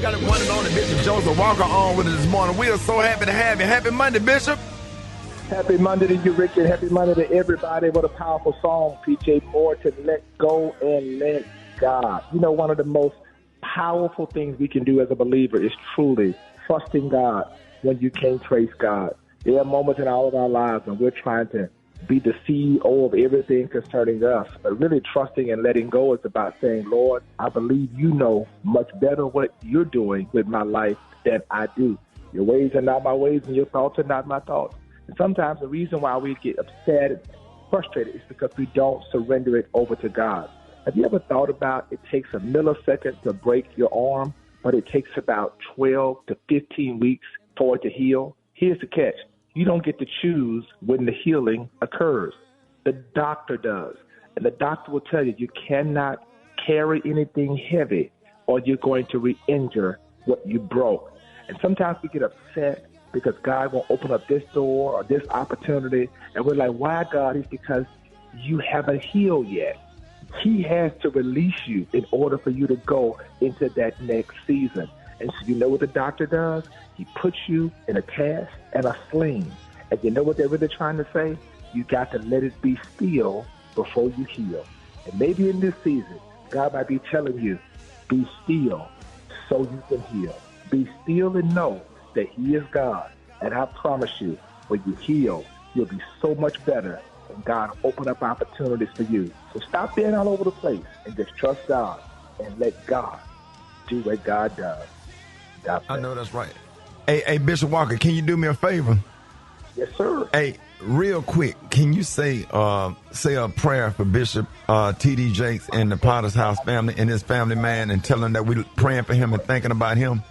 got the one and only Bishop Joseph Walker on with us this morning. We are so happy to have you. Happy Monday, Bishop. Happy Monday to you, Ricky, and happy Monday to everybody. What a powerful song, PJ Moore, to let go and let God. You know, one of the most powerful things we can do as a believer is truly trusting God when you can't trace God. There are moments in all of our lives when we're trying to be the CEO of everything concerning us, but really trusting and letting go is about saying, Lord, I believe you know much better what you're doing with my life than I do. Your ways are not my ways, and your thoughts are not my thoughts. And sometimes the reason why we get upset and frustrated is because we don't surrender it over to God. Have you ever thought about it takes a millisecond to break your arm, but it takes about 12 to 15 weeks for it to heal? Here's the catch. You don't get to choose when the healing occurs. The doctor does. And the doctor will tell you cannot carry anything heavy or you're going to re-injure what you broke. And sometimes we get upset because God won't open up this door or this opportunity. And we're like, why, God? It's because you haven't healed yet. He has to release you in order for you to go into that next season. And so you know what the doctor does? He puts you in a cast and a sling. And you know what they're really trying to say? You got to let it be still before you heal. And maybe in this season, God might be telling you, be still so you can heal. Be still and know that he is God. And I promise you, when you heal, you'll be so much better. And God will open up opportunities for you. So stop being all over the place and just trust God and let God do what God does. I know that's right. Hey, Bishop Walker, can you do me a favor? Yes, sir. Hey, real quick, can you say a prayer for Bishop T.D. Jakes and the Potter's House family and his family, man, and tell them that we're praying for him and thinking about him?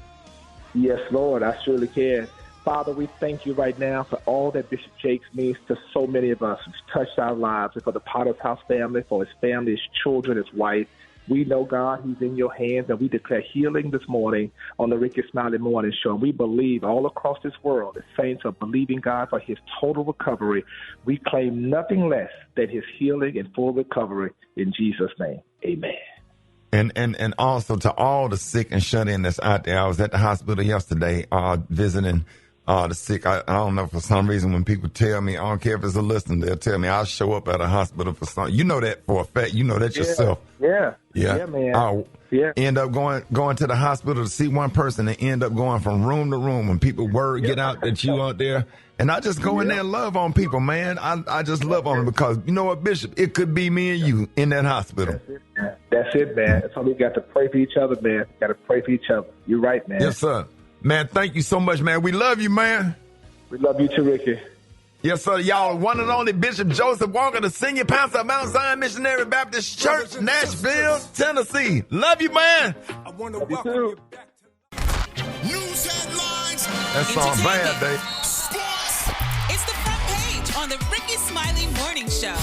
Yes, Lord, I surely can. Father, we thank you right now for all that Bishop Jakes means to so many of us who's touched our lives, and for the Potter's House family, for his family, his children, his wife. We know, God, he's in your hands, and we declare healing this morning on the Rickey Smiley Morning Show. And we believe all across this world, the saints are believing God for his total recovery. We claim nothing less than his healing and full recovery in Jesus' name. Amen. And also to all the sick and shut-in that's out there. I was at the hospital yesterday visiting the sick. I don't know, for some reason when people tell me, I don't care if it's a listener, they'll tell me I'll show up at a hospital for something. You know that for a fact. You know that yourself. Yeah, man. I'll end up going to the hospital to see one person and end up going from room to room when people get out that you out there. And I just go in there and love on people, man. I just love on them because, you know what, Bishop, it could be me and you in that hospital. That's it, man. That's why we got to pray for each other, man. Got to pray for each other. You're right, man. Yes, sir. Man, thank you so much, man. We love you, man. We love you too, Ricky. Yes, sir. Y'all, one and only Bishop Joseph Walker, the senior pastor of Mount Zion Missionary Baptist Church, Nashville, Tennessee. Love you, man. I want to welcome you back to news headlines. That song bad, Dave. Sports. It's the front page on the Rickey Smiley Morning Show.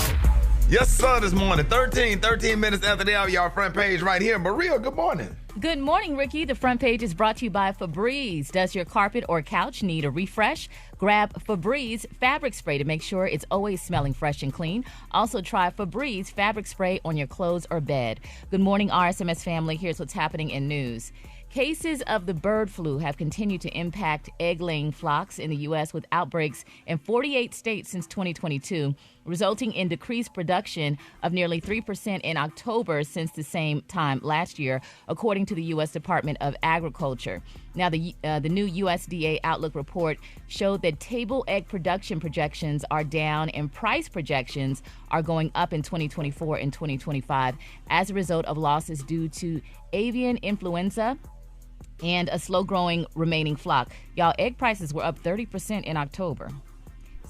Yes, sir, this morning. 13 minutes after the hour, y'all front page right here. Maria, good morning. Good morning, Ricky. The front page is brought to you by Febreze. Does your carpet or couch need a refresh? Grab Febreze fabric spray to make sure it's always smelling fresh and clean. Also try Febreze fabric spray on your clothes or bed. Good morning, RSMS family. Here's what's happening in news. Cases of the bird flu have continued to impact egg-laying flocks in the U.S. with outbreaks in 48 states since 2022, resulting in decreased production of nearly 3% in October since the same time last year, according to the U.S. Department of Agriculture. Now, the new USDA Outlook report showed that table egg production projections are down and price projections are going up in 2024 and 2025 as a result of losses due to avian influenza and a slow-growing remaining flock. Y'all, egg prices were up 30% in October.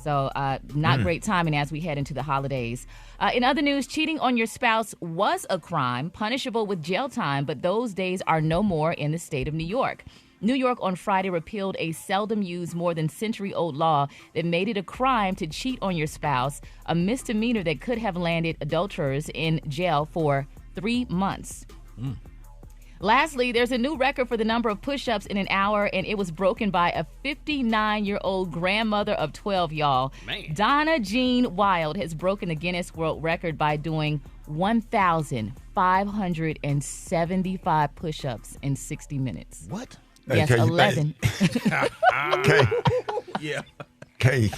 So not great timing as we head into the holidays. In other news, cheating on your spouse was a crime, punishable with jail time, but those days are no more in the state of New York. New York on Friday repealed a seldom-used, more than century-old law that made it a crime to cheat on your spouse, a misdemeanor that could have landed adulterers in jail for 3 months. Lastly, there's a new record for the number of push-ups in an hour, and it was broken by a 59-year-old grandmother of 12, y'all. Man. Donna Jean Wild has broken the Guinness World Record by doing 1,500 575 push-ups in 60 minutes. What? Yes, 11. Okay. Yeah. Okay.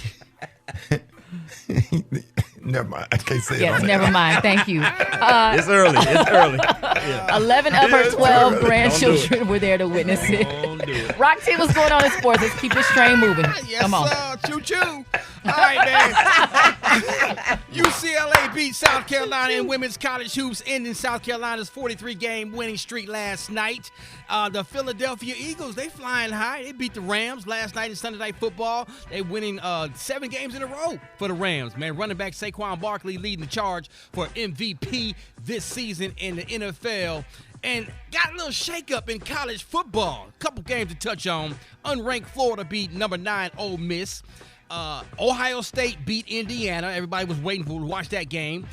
Never mind. I can't say it. Yes, on never there. mind. Thank you. It's early. It's early. Yeah. 11 of her Yes, 12 sir. grandchildren were there to witness it. Don't do it. Rock T, what's going on in sports? Let's keep this train moving. Yes, Come on. sir. Choo-choo. All right, man. UCLA beat South Carolina in women's college hoops, ending South Carolina's 43-game winning streak last night. The Philadelphia Eagles, they flying high. They beat the Rams last night in Sunday Night Football. They winning 7 games in a row for the Rams, man. Running back Saquon Barkley leading the charge for MVP this season in the NFL. And got a little shakeup in college football. A couple games to touch on. Unranked Florida beat number 9 Ole Miss. Ohio State beat Indiana. Everybody was waiting to watch that game.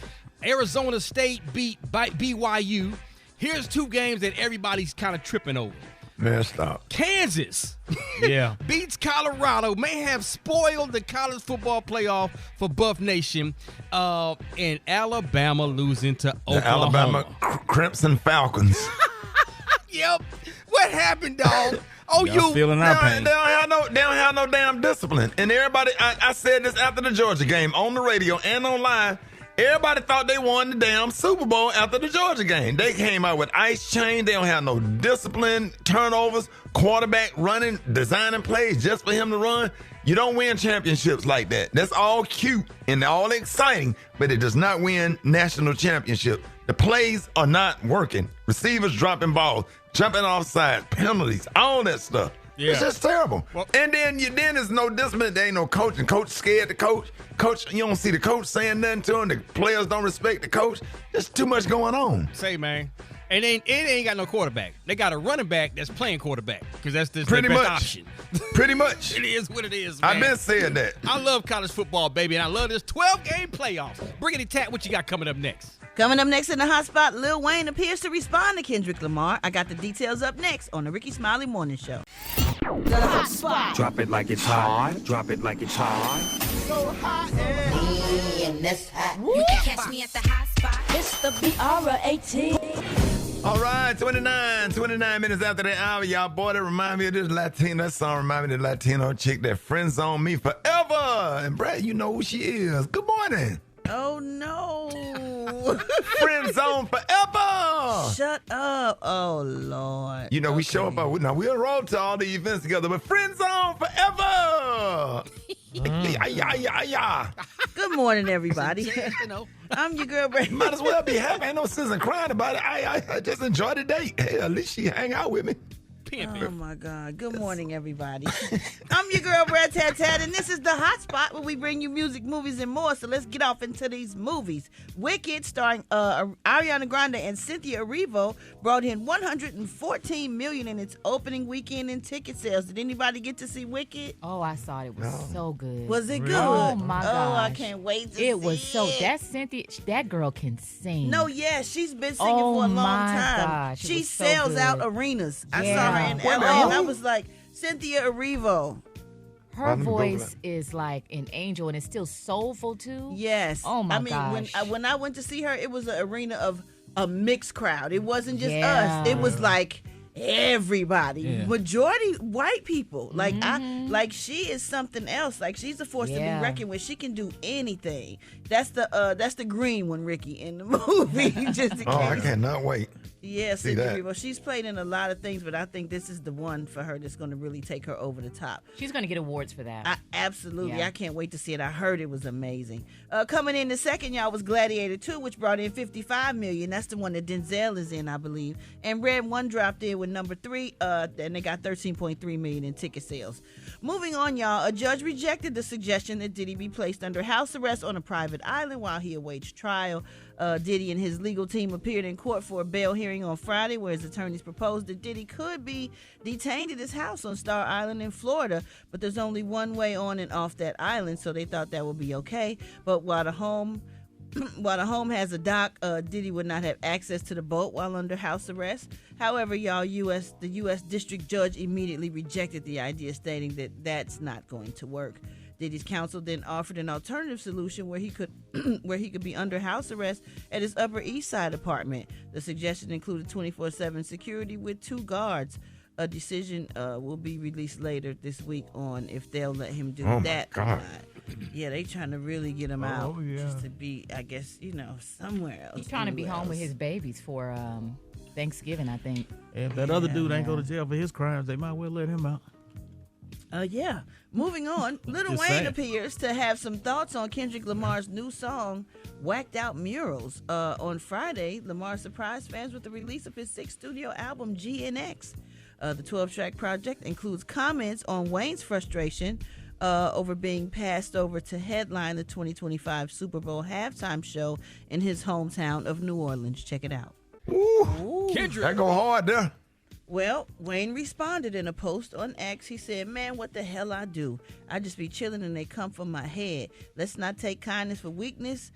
Arizona State beat BYU. Here's 2 games that everybody's kind of tripping over. Man, stop. Kansas Yeah. beats Colorado, may have spoiled the college football playoff for Buff Nation, and Alabama losing to The Oklahoma. Alabama Crimson Falcons. Yep. What happened, dog? Oh, Y'all feeling our pain. They don't have no damn discipline. And everybody, I said this after the Georgia game on the radio and online. Everybody thought they won the damn Super Bowl after the Georgia game. They came out with ice chain. They don't have no discipline, turnovers, quarterback running, designing plays just for him to run. You don't win championships like that. That's all cute and all exciting, but it does not win national championship. The plays are not working. Receivers dropping balls, jumping offside, penalties, all that stuff. Yeah. It's just terrible. Well- And then there's no discipline. There ain't no coaching. Coach scared the coach. Coach, you don't see the coach saying nothing to him. The players don't respect the coach. There's too much going on. Say, man. And it ain't got no quarterback. They got a running back that's playing quarterback because that's the Pretty best much. option. Pretty much. It is what it is, man. I've been saying that. I love college football, baby, and I love this 12-game playoffs. Briggity Tat, what you got coming up next? Coming up next in the hot spot, Lil Wayne appears to respond to Kendrick Lamar. I got the details up next on the Rickey Smiley Morning Show. The hot spot. Drop it like it's hot. Drop it like it's hot. You can catch me at the hot spot. It's the BR18. All right, 29 minutes after the hour, y'all. Boy, that remind me of this Latino. That song remind me of the Latino chick that friends on me forever. And Brat, you know who she is. Good morning. Oh, no. Friend zone forever. Shut up. Oh, Lord. You know, we show up. Now, we'll roll to all the events together, but friend zone forever. Yeah. Good morning, everybody. You know. I'm your girl, Brady. Might as well be happy. Ain't no sense in crying about it. I just enjoy the date. Hey, at least she hang out with me. Oh, my God. Good morning, everybody. I'm your girl, Brat Tat Tat, and this is the hot spot where we bring you music, movies, and more. So let's get off into these movies. Wicked, starring Ariana Grande and Cynthia Erivo, brought in $114 million in its opening weekend in ticket sales. Did anybody get to see Wicked? Oh, I saw it. It was so good. Was it good? Oh, my Oh, I gosh. can't wait to see It was so. it. That Cynthia, that girl can sing. No, yeah, she's been singing Oh, for a long my time. gosh, it She was so sells out good. arenas. I Yeah. saw her in Wait a LA, minute, and I who? was like, Cynthia Erivo. Her Let me Google voice is like an angel, and it's still soulful too. Yes. Oh, my I mean, gosh. when I went to see her, it was an arena of a mixed crowd. It wasn't just Yeah. us. It was like everybody, Yeah. majority white people. Like Mm-hmm. like she is something else. Like she's a force to Yeah. be reckoned with. She can do anything. That's the green one, Ricky, in the movie. Just in Oh, I case. cannot wait. Yeah, See Cynthia that. Erivo. She's played in a lot of things, but I think this is the one for her that's going to really take her over the top. She's gonna get awards for that. Absolutely. Yeah. I can't wait to see it. I heard it was amazing. Coming in the second, y'all, was Gladiator 2, which brought in $55 million. That's the one that Denzel is in, I believe. And Red 1 dropped in with number 3, and they got $13.3 million in ticket sales. Moving on, y'all, a judge rejected the suggestion that Diddy be placed under house arrest on a private island while he awaits trial. Diddy and his legal team appeared in court for a bail hearing on Friday, where his attorneys proposed that Diddy could be detained at his house on Star Island in Florida, but there's only one way on and off that island, so they thought that would be okay. But while the home has a dock, Diddy would not have access to the boat while under house arrest. However, y'all, the U.S. District Judge immediately rejected the idea, stating that that's not going to work. Diddy's counsel then offered an alternative solution where he could be under house arrest at his Upper East Side apartment. The suggestion included 24/7 security with 2 guards. A decision will be released later this week on if they'll let him do that or not. Yeah, they trying to really get him out just to be, I guess, somewhere else. He's trying to be home with his babies for Thanksgiving, I think. If that other dude ain't go to jail for his crimes, they might well let him out. Yeah. Moving on, Lil Wayne appears to have some thoughts on Kendrick Lamar's new song, Whacked Out Murals. On Friday, Lamar surprised fans with the release of his 6th studio album, GNX. The 12-track project includes comments on Wayne's frustration over being passed over to headline the 2025 Super Bowl halftime show in his hometown of New Orleans. Check it out. Ooh. Kendrick. That go hard there. Well, Wayne responded in a post on X. He said, "Man, what the hell I do? I just be chilling and they come for my head. Let's not take kindness for weakness.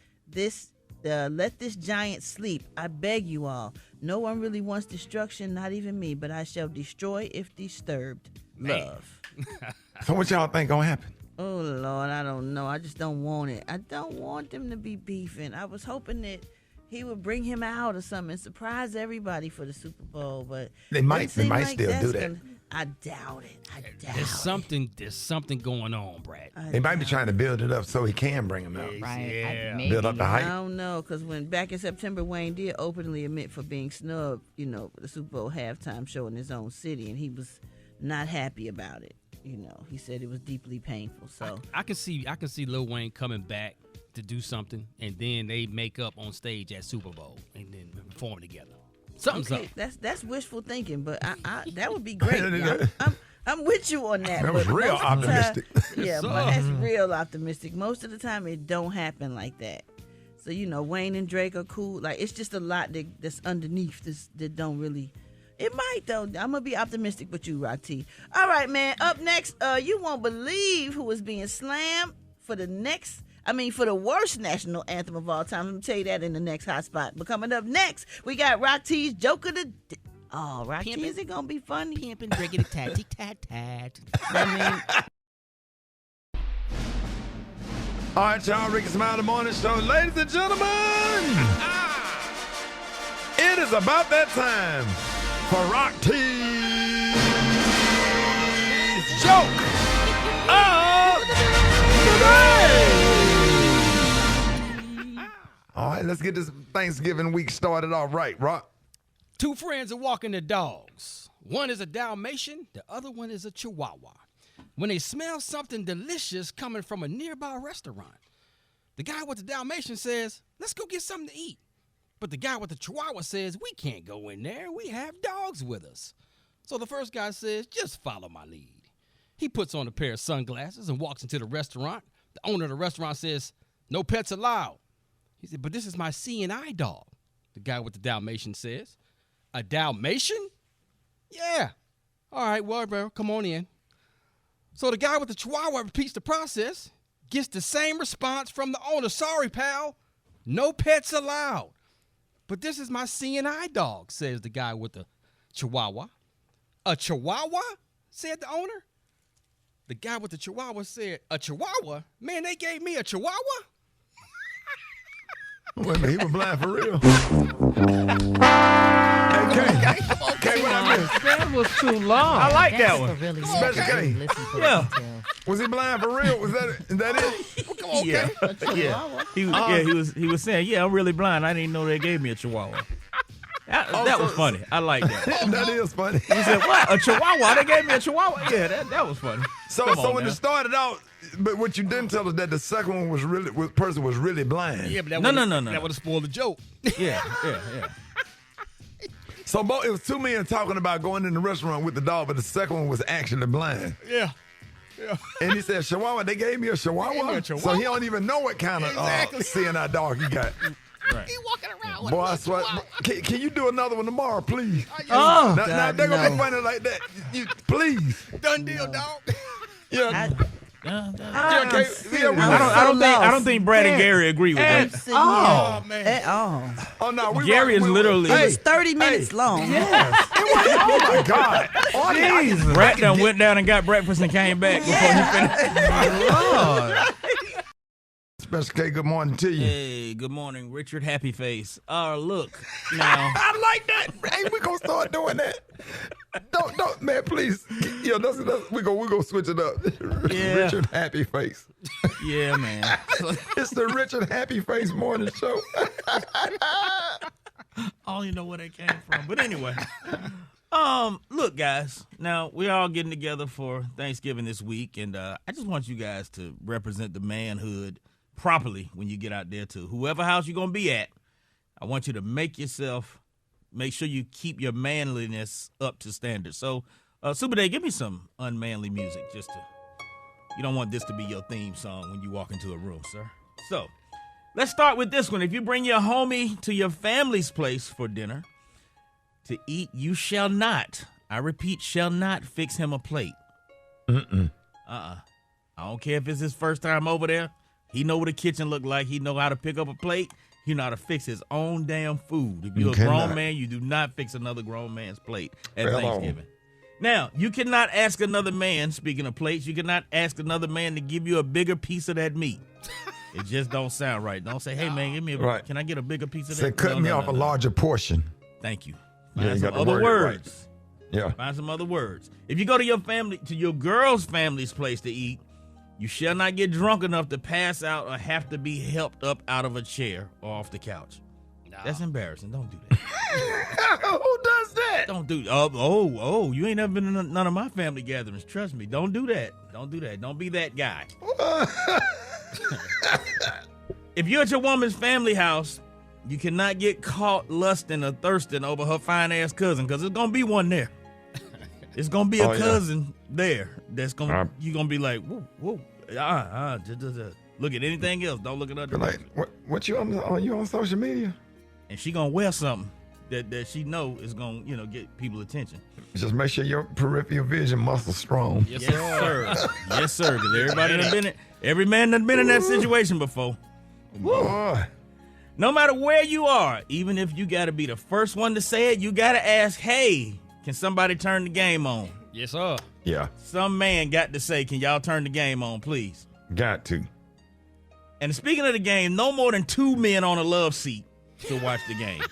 Let this giant sleep. I beg you all. No one really wants destruction, not even me, but I shall destroy if disturbed. Love." So what y'all think gonna happen? Oh, Lord, I don't know. I just don't want it. I don't want them to be beefing. I was hoping that he would bring him out or something and surprise everybody for the Super Bowl, but they might still do that. I doubt it. There's something going on, Brat. They might be trying to build it up so he can bring him out. Right. Yeah. Build up the hype. I don't know, because when back in September, Wayne did openly admit for being snubbed, for the Super Bowl halftime show in his own city, and he was not happy about it. He said it was deeply painful. So I can see Lil Wayne coming back to do something, and then they make up on stage at Super Bowl and then perform together. Something's up. That's wishful thinking, but I that would be great. I'm with you on that. That was real optimistic. Yeah, but that's real optimistic. Most of the time, it don't happen like that. So Wayne and Drake are cool. Like it's just a lot that's underneath this that don't really. It might though. I'm gonna be optimistic with you, Rock T. All right, man. Up next, you won't believe who is being slammed for the worst national anthem of all time. I'm going to tell you that in the next hot spot. But coming up next, we got Rock T's Joke of the Day. Oh, Rock T, is it going to be funny? Pimpin', driggity, tatty, tat. All right, y'all. Rickey Smiley Morning Show. Ladies and gentlemen, it is about that time for Rock T's Joke of the Day. All right, let's get this Thanksgiving week started off right, Rock. 2 friends are walking their dogs. One is a Dalmatian, the other one is a Chihuahua. When they smell something delicious coming from a nearby restaurant, the guy with the Dalmatian says, "Let's go get something to eat." But the guy with the Chihuahua says, "We can't go in there. We have dogs with us." So the first guy says, "Just follow my lead." He puts on a pair of sunglasses and walks into the restaurant. The owner of the restaurant says, "No pets allowed." He said, "But this is my seeing-eye dog." The guy with the Dalmatian says, "A Dalmatian?" "Yeah." "All right, well, bro, come on in." So the guy with the Chihuahua repeats the process, gets the same response from the owner. "Sorry, pal, no pets allowed." "But this is my seeing-eye dog," says the guy with the Chihuahua. "A Chihuahua?" said the owner. The guy with the Chihuahua said, "A Chihuahua? Man, they gave me a Chihuahua?" Wait a minute, he was blind for real. Okay, what I missed? That was too long. I like that one. Really Special K. Yeah. Was he blind for real? Was that it? Is that it? Yeah. He was saying, "Yeah, I'm really blind. I didn't know they gave me a Chihuahua." That was funny. I like that. That is funny. He said, "What? A Chihuahua? They gave me a Chihuahua?" Yeah, that was funny. So when it started out, but what you didn't tell us that the second one was person was really blind. Yeah, but that No. That would have spoiled the joke. Yeah. So it was 2 men talking about going in the restaurant with the dog, but the second one was actually blind. Yeah. And he said, "Chihuahua, they gave me a Chihuahua?" So he don't even know what kind of seeing eye dog he got. Right. He walking around with Boy, I swear. Can you do another one tomorrow, please? Oh, now they're going to be funny like that. Please. Done deal, dog. Yeah. I don't think Brad and Gary agree with that. Man. At all. Oh no, Gary is literally. It was 30 minutes long. Yes. Oh my God. Jeez. Brat done went down and got breakfast and came back before he finished. Lord. Special K, good morning to you. Hey, good morning, Richard Happy Face. Look, now. I like that. Hey, we gonna start doing that. Don't, man, please. Yeah, we gonna switch it up. Yeah. Richard Happy Face. Yeah, man. It's the Richard Happy Face Morning Show. I don't even know where that came from, but anyway. Look, guys. Now we all getting together for Thanksgiving this week, and I just want you guys to represent the manhood properly when you get out there to whoever house you're gonna be at. I want you to make sure you keep your manliness up to standard. So, Super Day, give me some unmanly music. You don't want this to be your theme song when you walk into a room, sir. So, let's start with this one. If you bring your homie to your family's place for dinner to eat, you shall not, I repeat, shall not fix him a plate. I don't care if it's his first time over there. He know what a kitchen look like. He know how to pick up a plate. He know how to fix his own damn food. If you're a grown man, you do not fix another grown man's plate at Thanksgiving. Now, you cannot ask another man, speaking of plates, you cannot ask another man to give you a bigger piece of that meat. It just don't sound right. Don't say, hey, man, give me can I get a bigger piece of that? Say, cut me off a larger portion. Thank you. Yeah, Find you some other words. Right. Yeah. Find some other words. If you go to your girl's family's place to eat, you shall not get drunk enough to pass out or have to be helped up out of a chair or off the couch. No. That's embarrassing. Don't do that. Who does that? Don't do. Oh! You ain't never been in none of my family gatherings. Trust me. Don't do that. Don't do that. Don't be that guy. If you're at your woman's family house, you cannot get caught lusting or thirsting over her fine ass cousin, because there's gonna be one there. It's gonna be a cousin there that's gonna you gonna be like, whoa, look at anything else. Don't look at other. Like, what you on social media? And she gonna wear something that she know is gonna get people attention. Just make sure your peripheral vision muscle strong. Yes, sir. Yes, sir. Because every man done been in that situation before. Boy. No matter where you are, even if you gotta be the first one to say it, you gotta ask, hey, can somebody turn the game on? Yes, sir. Yeah. Some man got to say, can y'all turn the game on, please? Got to. And speaking of the game, no more than 2 men on a love seat to watch the game.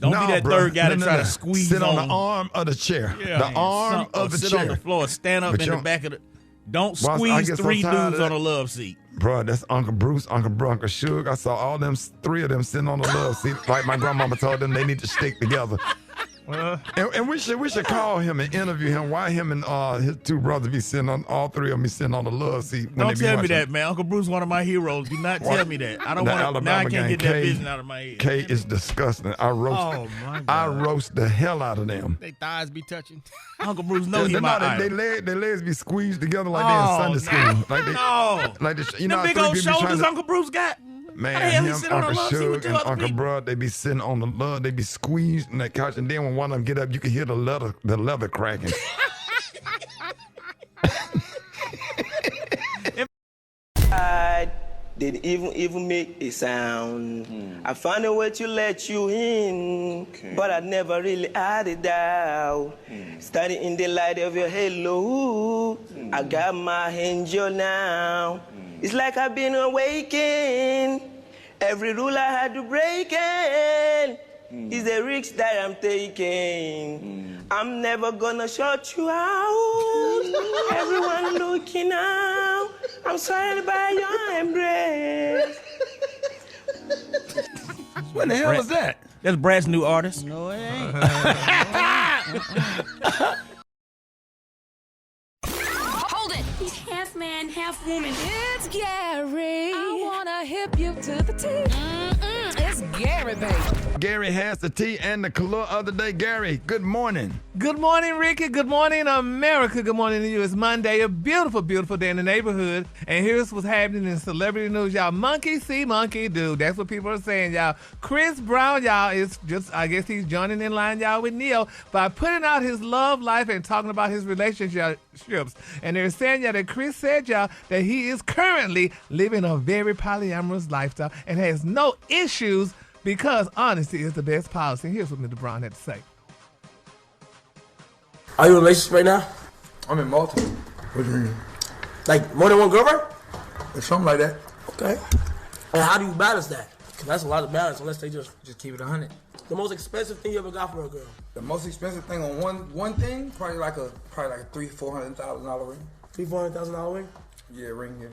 Don't be that third guy to try to squeeze Sit on the arm of the chair. Yeah, the arm of the chair. Sit on the floor. Stand up in the back of the... Don't squeeze 3 dudes on a love seat. Bro, that's Uncle Bruce, Uncle Bro, Uncle Suge. I saw all them 3 of them sitting on the love seat. Like my grandmama told them they need to stick together. And we should call him and interview him. Why him and his 2 brothers be sitting on, all 3 of them be sitting on the love seat? When don't tell me that, man. Uncle Bruce, one of my heroes. Do not tell me that. I don't want to. Now I can't get that vision out of my head. K is disgusting. I roast the hell out of them. They thighs be touching. Uncle Bruce, no, he my idol. Their legs be squeezed together like they in Sunday school. Like the big old shoulders Uncle Bruce got. Man, him, Uncle Suge, and Uncle Bro, they be sitting on the love, they be squeezed in that couch, and then when one of them get up, you can hear the leather cracking. I didn't even make a sound. I found a way to let you in, but I never really had it down. Standing in the light of your halo, I got my angel now. It's like I've been awakened. Every rule I had to break in is the risk that I'm taking. I'm never gonna shut you out. Everyone looking out. I'm surrounded by your embrace. What the hell is that? That's Brat's new artist. No, it ain't. Hold it. He's half man, half woman. It's Gary. I wanna hip you to the T. It's Gary, baby. Gary has the tea and the color of the day. Gary, good morning. Good morning, Ricky. Good morning, America. Good morning to you. It's Monday, a beautiful, beautiful day in the neighborhood. And here's what's happening in celebrity news, y'all. Monkey see, monkey do. That's what people are saying, y'all. Chris Brown, y'all, is just, I guess he's joining in line, y'all, with Neo by putting out his love life and talking about his relationships. And they're saying, y'all, that Chris said, y'all, that he is currently living a very polyamorous lifestyle and has no issues because honesty is the best policy. Here's what Mr. Brown had to say. Are you in a relationship right now? I'm in multiple. What do you mean? Like more than one girlfriend? It's something like that. Okay. And how do you balance that? Because that's a lot of balance unless they just keep it 100. The most expensive thing you ever got from a girl? The most expensive thing on one thing, probably like a $300,000-$400,000 ring. $300,000-$400,000 ring? Yeah, ring here.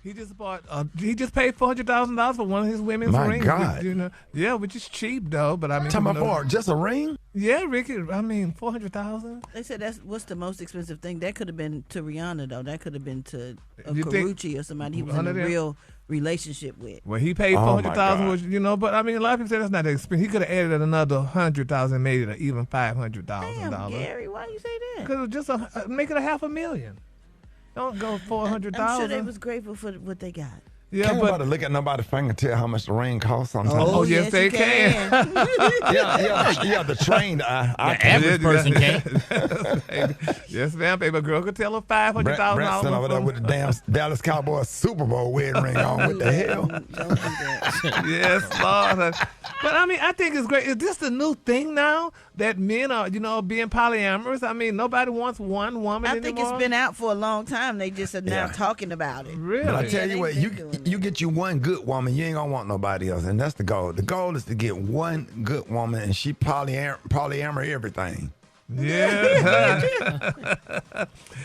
He just bought. He just paid $400,000 for one of his women's rings. My God. Yeah, which is cheap though. But I mean, talking about for just a ring? Yeah, Ricky. I mean, $400,000. They said what's the most expensive thing. That could have been to Rihanna though. That could have been to You think- Karuchi or somebody he was in a real relationship with. Well, he paid $400,000, which but I mean, a lot of people say that's not that expensive. He could have added another $100,000, made it even $500,000. Damn, Gary, why you say that? Because just make it $500,000. Don't go $400,000. I'm sure they was grateful for what they got. Yeah, Can't but nobody look at nobody's finger and tell how much the ring costs sometimes. Oh, yes, they can. yeah, the trained eye. The average person can't. Yes, ma'am, baby girl could tell her $500,000. Brett sitting over there with the damn Dallas Cowboys Super Bowl wedding ring on. What the hell? Don't do that. Yes, Lord. But I mean, I think it's great. Is this the new thing now that men are, being polyamorous? I mean, nobody wants one woman anymore. I think it's been out for a long time. They just are now talking about it. Really? But I tell you what, you get you one good woman, you ain't gonna want nobody else, and that's the goal. The goal is to get one good woman, and she polyamor everything. Yeah.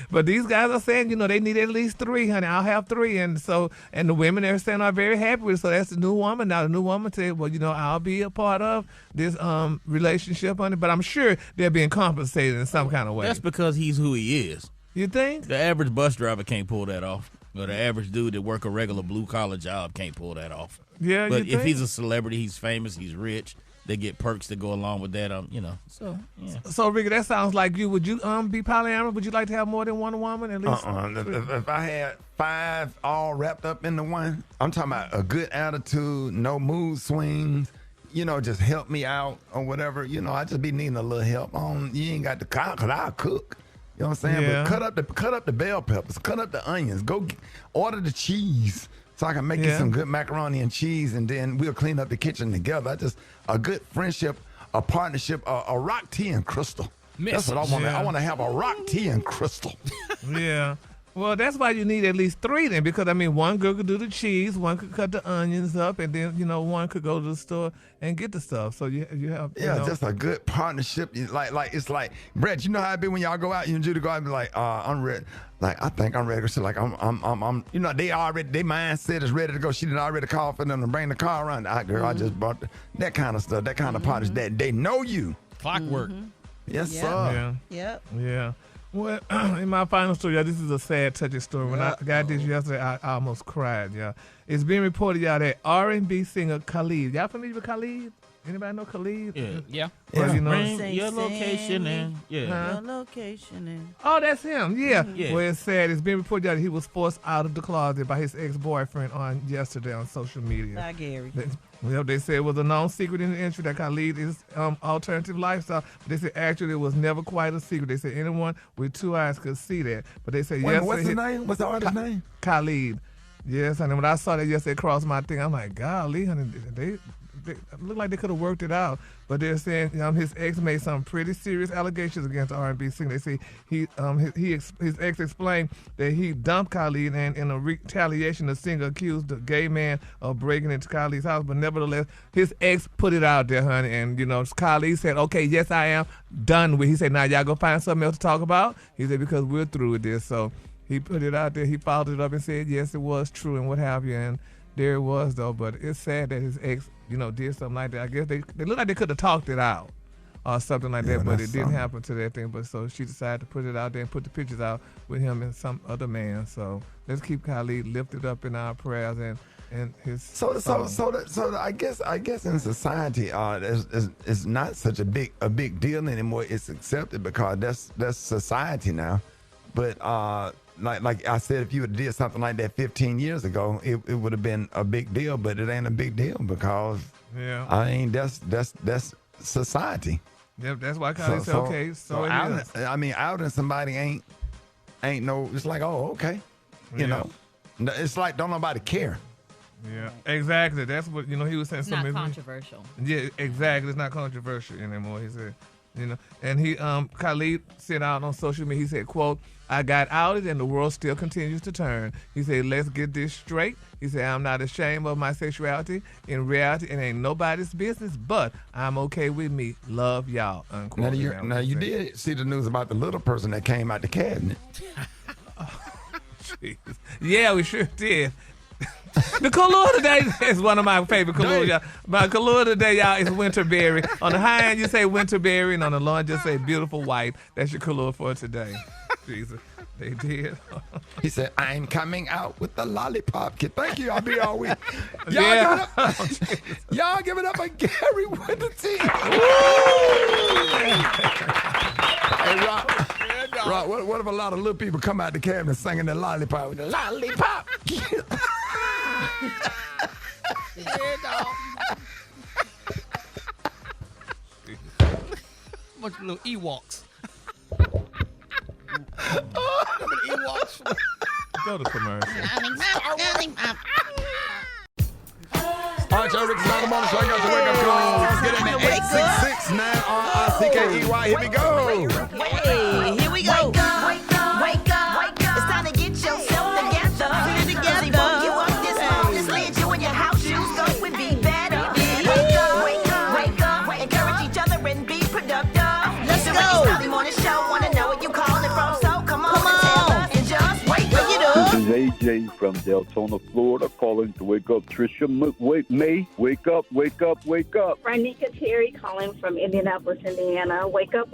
But these guys are saying, they need at least 3, honey. I'll have 3. And the women they're saying are very happy with it. So that's the new woman. Now the new woman said, well, I'll be a part of this relationship, honey. But I'm sure they're being compensated in some kind of way. That's because he's who he is. You think? The average bus driver can't pull that off. Or the average dude that work a regular blue-collar job can't pull that off. Yeah, but you if think? he's a celebrity, he's famous, he's rich, they get perks that go along with that. So yeah. So Ricky, that sounds like you. Would you be polyamorous? Would you like to have more than one woman at least? If I had 5 all wrapped up into one, I'm talking about a good attitude, no mood swings. Just help me out or whatever. I just be needing a little help on. You ain't got the car, cause I'll cook. You know what I'm saying? Yeah. But cut up the bell peppers, cut up the onions, order the cheese so I can make you some good macaroni and cheese, and then we'll clean up the kitchen together. A good friendship, a partnership, a rock, tea, and crystal. That's what I want. I want to have a rock, tea, and crystal. Yeah. Well, that's why you need at least 3 then, because one girl could do the cheese, one could cut the onions up, and then one could go to the store and get the stuff. So you have just a good partnership. It's like Brett. You know how it be when y'all go out, you and Judy go out and be like, I'm ready. Like I think I'm ready. So like I'm. They mindset is ready to go. She did already call for them to bring the car around. I just bought that kind of stuff. That kind of partnership that they know you. Clockwork. Yes, sir. Yep. Yeah. Well, in my final story, this is a sad, touching story. When I got this yesterday, I almost cried, It's being reported, that R&B singer Khalid. Y'all familiar with Khalid? Anybody know Khalid? Yeah. Well, Bring your location in. Yeah. Your location in. Oh, that's him. Yeah. Yeah. Well, it's sad. It's been reported that he was forced out of the closet by his ex-boyfriend yesterday on social media. Bye, Gary. They said it was a known secret in the industry that Khalid is alternative lifestyle. But they said actually it was never quite a secret. They said anyone with 2 eyes could see that. But they said yes. What's his name? What's the artist's name? Khalid. Yes, honey. When I saw that yesterday across my thing, I'm like, golly, honey, they look like they could have worked it out. But they're saying his ex made some pretty serious allegations against the R&B singer. They say his ex explained that he dumped Khalid, and in a retaliation, the singer accused the gay man of breaking into Khalid's house. But nevertheless, his ex put it out there, honey. And Khalid said, "Okay, yes, I am done with." He said, "Now y'all go find something else to talk about." He said, "Because we're through with this." So he put it out there. He followed it up and said, "Yes, it was true," and what have you. And there it was, though. But it's sad that his ex, did something like that. I guess they look like they could have talked it out or something like that, but it didn't happen to that thing. But so she decided to put it out there and put the pictures out with him and some other man. So let's keep Khalid lifted up in our prayers, and his So I guess in society, it's not such a big deal anymore. It's accepted because that's society now. But like I said, if you would have did something like that 15 years ago, it would have been a big deal. But it ain't a big deal because that's society. Yep, that's why Kyle said okay. So outing somebody ain't no. It's like, oh, okay, you know. It's like don't nobody care. Yeah, exactly. That's what he was saying. It's not controversial. Yeah, exactly. It's not controversial anymore. He said, and he Khalid sent out on social media. He said, "quote I got outed and the world still continues to turn." He said, "Let's get this straight." He said, "I'm not ashamed of my sexuality. In reality, it ain't nobody's business, but I'm okay with me. Love y'all." Unquote. Now you did see the news about the little person that came out the cabinet. Jesus. Yeah, we sure did. The color today is one of my favorite colors, y'all. My color today, y'all, is winterberry. On the high end, you say winterberry, and on the low end, just say beautiful white. That's your color for today. Jesus, they did. He said, "I'm coming out with the lollipop kid." Thank you. I'll be all week. Y'all give it up for Gary with the team. Hey, Rob, what if a lot of little people come out the cabinet singing the lollipop with the lollipop? Bunch of little Ewoks. Go to commercial. All right, y'all, Rickey Smiley Morning Show. I got the wake up call. Let's get in at 866-9RICKEY. Here we go. Hey, here we go. Wake up. It's time to get yourself together. Get it together. You up this morning, slid you in your house shoes, so it would be better. Wake up. Encourage each other and be productive. Let's go. Rickey Smiley Morning Show. Wanna know what you calling from? So come on. Tell us and just wake up. This is AJ from Deltona, Florida, calling to wake up Trisha May. Wake up. Ranika Terry calling from Indianapolis, Indiana. Wake up.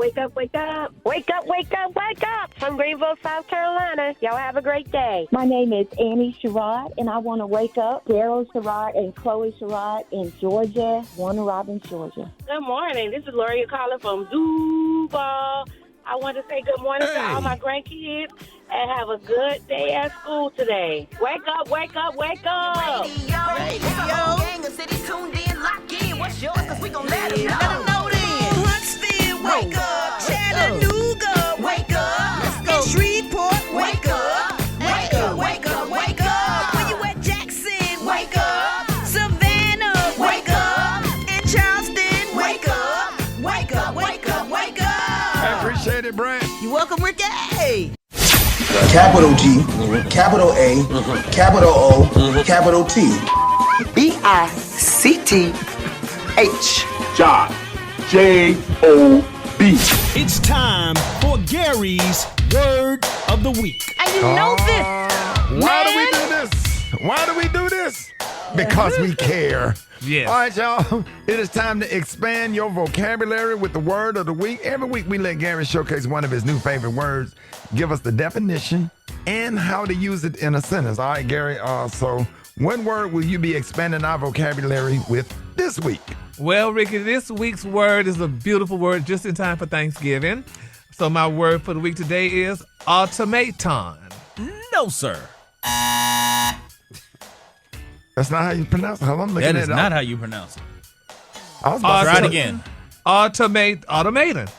From Greenville, South Carolina. Y'all have a great day. My name is Annie Sherrod, and I want to wake up Daryl Sherrod and Chloe Sherrod in Georgia, Warner Robins, Georgia. Good morning. This is Lori calling from Duval. I want to say good morning to all my grandkids and have a good day at school today. Wake up. Radio. Gang of cities tuned in, lock in. What's yours? Because we gon' let them know then. Huntsville, wake up. Chattanooga, wake up. Let's go. Shreveport, wake up. Wake up. When you at Jackson, wake up. Savannah, wake up. In Charleston, wake up. I appreciate it, Brat. You're welcome, Rickey. Capital G, capital A, capital O, capital T. BICTH. John. J-O-B. It's time for Gary's Word of the Week. And you know this. Why do we do this? Because we care. Yes. All right, y'all. It is time to expand your vocabulary with the word of the week. Every week we let Gary showcase one of his new favorite words, give us the definition, and how to use it in a sentence. All right, Gary. So what word will you be expanding our vocabulary with this week? Well, Rickey, this week's word is a beautiful word just in time for Thanksgiving. So my word for the week today is automaton. No, sir. That's not how you pronounce it. Hold on, I'm looking at it. That is not how you pronounce it. I was about to Try say it again. Automaton.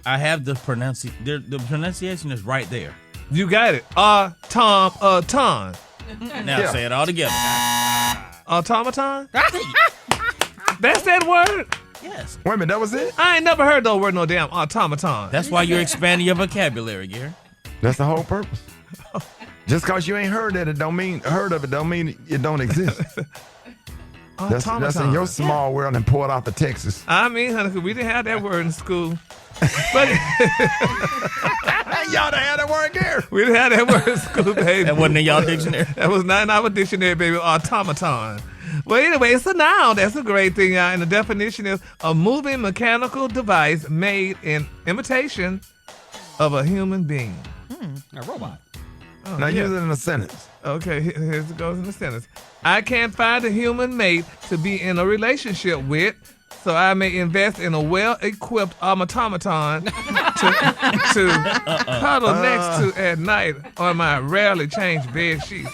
I have the pronunciation. The pronunciation is right there. You got it. Ton. Now say it all together. Automaton? That's that word? Yes. Wait a minute, that was it? I ain't never heard that word, no damn automaton. That's why you're expanding your vocabulary, Gary. That's the whole purpose. Just because you ain't heard of it don't mean it don't exist. That's in your small world and poured out of Texas. I mean, honey, we didn't have that word in school. But y'all done had that word, Gary. We didn't have that word in school, baby. That wasn't in y'all dictionary. That was not in our dictionary, baby. Automaton. Well, anyway, it's a noun. That's a great thing, y'all. And the definition is a moving mechanical device made in imitation of a human being. A robot. Now use it in a sentence. Okay, here goes in the sentence. I can't find a human mate to be in a relationship with, so I may invest in a well-equipped automaton to cuddle next to at night on my rarely changed bed sheets.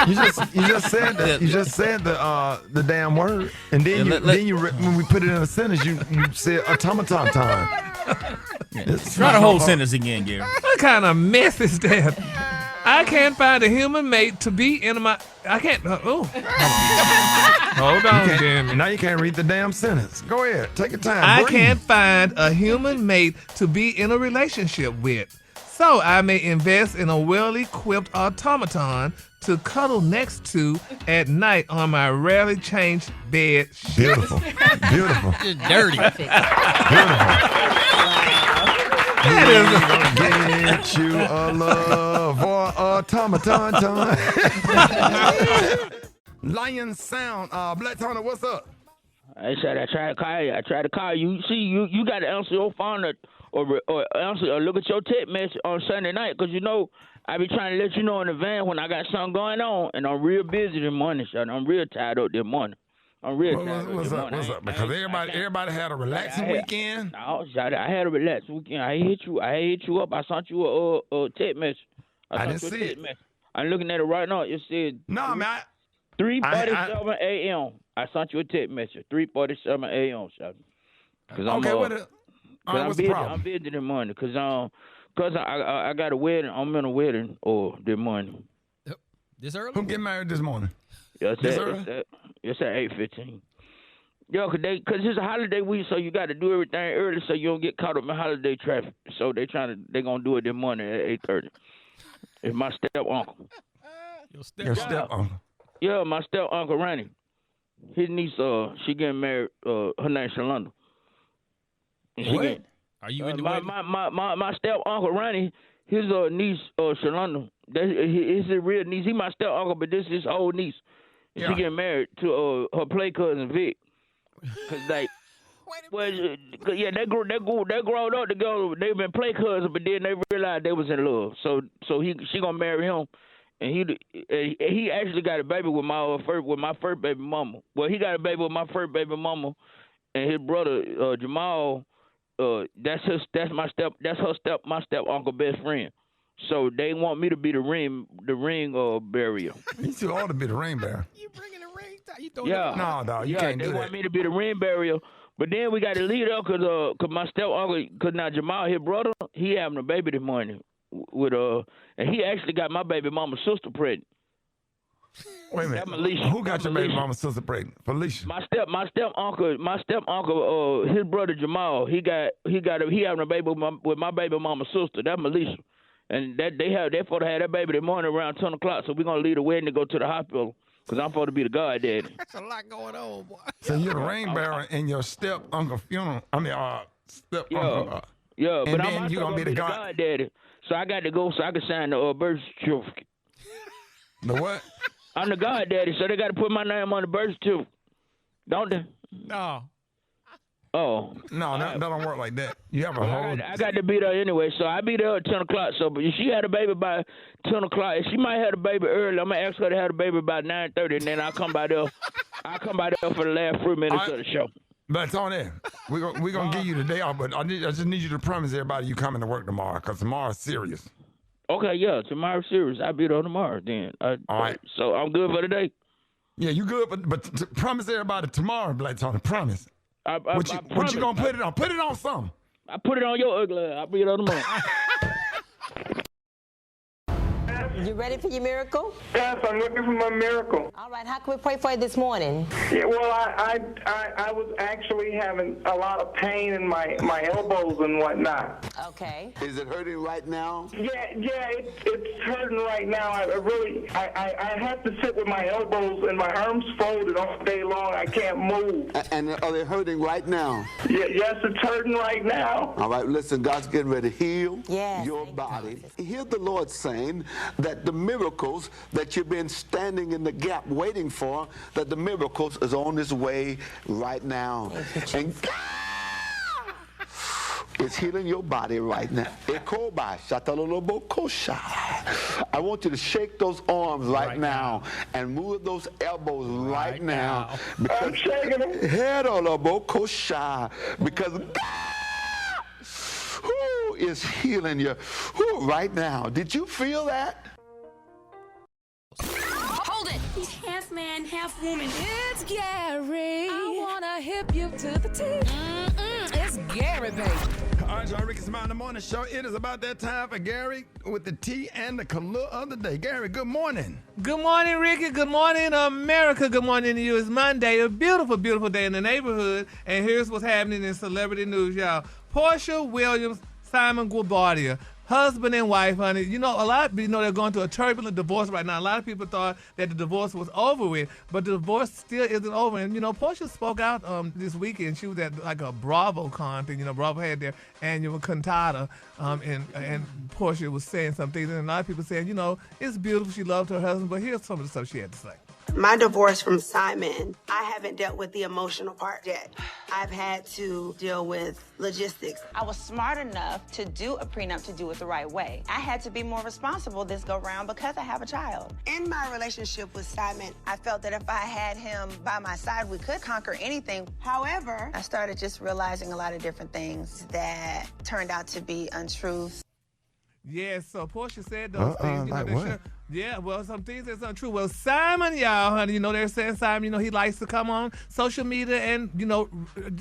You just said that. You just said the damn word, and then when we put it in a sentence, you said automaton time. Try the whole sentence again, Gary. What kind of mess is that? I can't find a human mate to be in my. I can't. Hold on, Jimmy. Now you can't read the damn sentence. Go ahead, take your time. I breathe. can't find a human mate to be in a relationship with, so I may invest in a well-equipped automaton to cuddle next to at night on my rarely changed bed sheets. Beautiful, beautiful, dirty. Get you a love or automaton time. Lion Sound, Black Tony, what's up? I said I tried to call you. See, you got to answer your phone or answer or look at your text message on Sunday night, because you know I be trying to let you know in advance when I got something going on, and I'm real busy this morning, son. I'm real tired up this morning. What's up? Because everybody had a relaxing weekend. No, I had a relaxing weekend. I hit you up. I sent you a text message. I didn't see it. I'm looking at it right now. It said 3:47 a.m. I sent you a text message. 3:47 a.m. Because I'm busy this morning. Because I got a wedding. I'm in a wedding this morning. This early? Who get married this morning? It's at 8:15. Yo, cause it's a holiday week, so you got to do everything early, so you don't get caught up in holiday traffic. So they gonna do it this morning at 8:30. It's my step uncle. Your step uncle. Yeah, my step uncle Ronnie. His niece, she getting married. Her name's Shalonda. What? Are you in the wedding? My step uncle Ronnie, his niece Shalonda. It's his real niece. He my step uncle, but this is his old niece. Yeah. She getting married to her play cousin Vic. Cause like, they grown up together. They've been play cousins, but then they realized they was in love. So she gonna marry him, and he actually got a baby with my first baby mama. Well, he got a baby with my first baby mama, and his brother Jamal. That's my step uncle best friend. So they want me to be the ring bearer. You too old to be the ring bearer. You bringing the ring? No, dog, you can't do that. They want me to be the ring bearer, but then we got to lead up because my step uncle, because now Jamal, his brother, he having a baby this morning with and he actually got my baby mama's sister pregnant. Wait a minute. Who got your baby mama's sister pregnant? Felicia. My step uncle, his brother Jamal, he having a baby with my baby mama's sister. That's Melissa. And they supposed to have that baby this morning around 10 o'clock, so we're going to leave the wedding to go to the hospital, because I'm supposed to be the goddaddy. That's a lot going on, boy. So you're the ring bearer in your step uncle funeral. Step uncle. Yeah, and but then you're going to be the goddaddy. So I got to go so I can sign the birth certificate. The what? I'm the goddaddy, so they got to put my name on the birth certificate. Don't they? No. Oh. No, that don't work like that. You have a whole... I got to be there anyway, so I'll be there at 10 o'clock. So if she had a baby by 10 o'clock, if she might have a baby early, I'm going to ask her to have a baby by 9:30, and then I'll come by there. For the last 3 minutes of the show. But it's on there. We're going to give you the day off, but I just need you to promise everybody you coming to work tomorrow, because tomorrow's serious. Okay, yeah, tomorrow's serious. I'll be there tomorrow then. All right. So I'm good for the day. Yeah, you good, but promise everybody tomorrow, Black Tony, promise. What you gonna put it on? Put it on something. I put it on your ugly. I'll be it on tomorrow. You ready for your miracle? Yes, I'm looking for my miracle. All right, how can we pray for you this morning? Yeah, well, I was actually having a lot of pain in my elbows and whatnot. Okay. Is it hurting right now? Yeah, it's hurting right now. I have to sit with my elbows and my arms folded all day long. I can't move. And are they hurting right now? Yeah, yes, it's hurting right now. All right, listen, God's getting ready to heal your body. Hear the Lord saying that the miracles that you've been standing in the gap waiting for, that the miracles is on its way right now. And is healing your body right now. I want you to shake those arms right now and move those elbows right now. Because I'm shaking them. Because God who is healing you right now. Did you feel that? Hold it. He's half man, half woman. It's Gary. I wanna hip you to the T. It's Gary, baby. All right, y'all, Rickey Smiley Morning Show. It is about that time for Gary with the tea and the color of the day. Gary, good morning. Good morning, Ricky. Good morning, America. Good morning to you. It's Monday, a beautiful, beautiful day in the neighborhood. And here's what's happening in celebrity news, y'all. Portia Williams, Simon Guobadia, husband and wife, honey. You know, a lot of people they're going through a turbulent divorce right now. A lot of people thought that the divorce was over with, but the divorce still isn't over. And, you know, Portia spoke out this weekend. She was at like a BravoCon thing. You know, Bravo had their annual cantata, and Portia was saying some things. And a lot of people saying, you know, it's beautiful. She loved her husband, but here's some of the stuff she had to say. My divorce from Simon, I haven't dealt with the emotional part yet. I've had to deal with logistics. I was smart enough to do a prenup to do it the right way. I had to be more responsible this go round because I have a child. In my relationship with Simon, I felt that if I had him by my side, we could conquer anything. However, I started just realizing a lot of different things that turned out to be untruths. Yeah, so Portia said those things. You know, like what? Yeah, well, some things that's untrue. Well, Simon, y'all, honey, you know, they're saying Simon, you know, he likes to come on social media and, you know,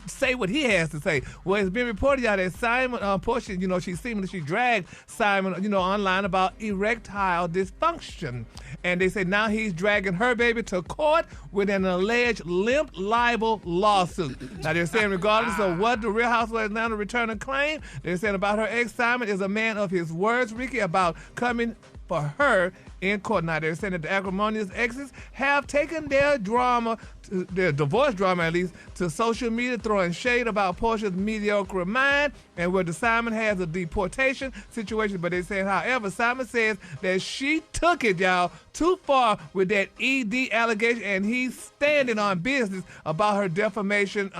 say what he has to say. Well, it's been reported, y'all, that Simon, Portia, you know, she dragged Simon, you know, online about erectile dysfunction. And they say now he's dragging her baby to court with an alleged limp libel lawsuit. Now, they're saying regardless of what the Real Housewives of Atlanta return a claim, they're saying about her ex, Simon is a man of his words, Ricky, about coming for her in court. Now, they're saying that the acrimonious exes have taken their drama, their divorce drama at least, to social media, throwing shade about Portia's mediocre mind and where the Simon has a deportation situation. But they're saying, however, Simon says that she took it, y'all, too far with that ED allegation, and he's standing on business about her defamation,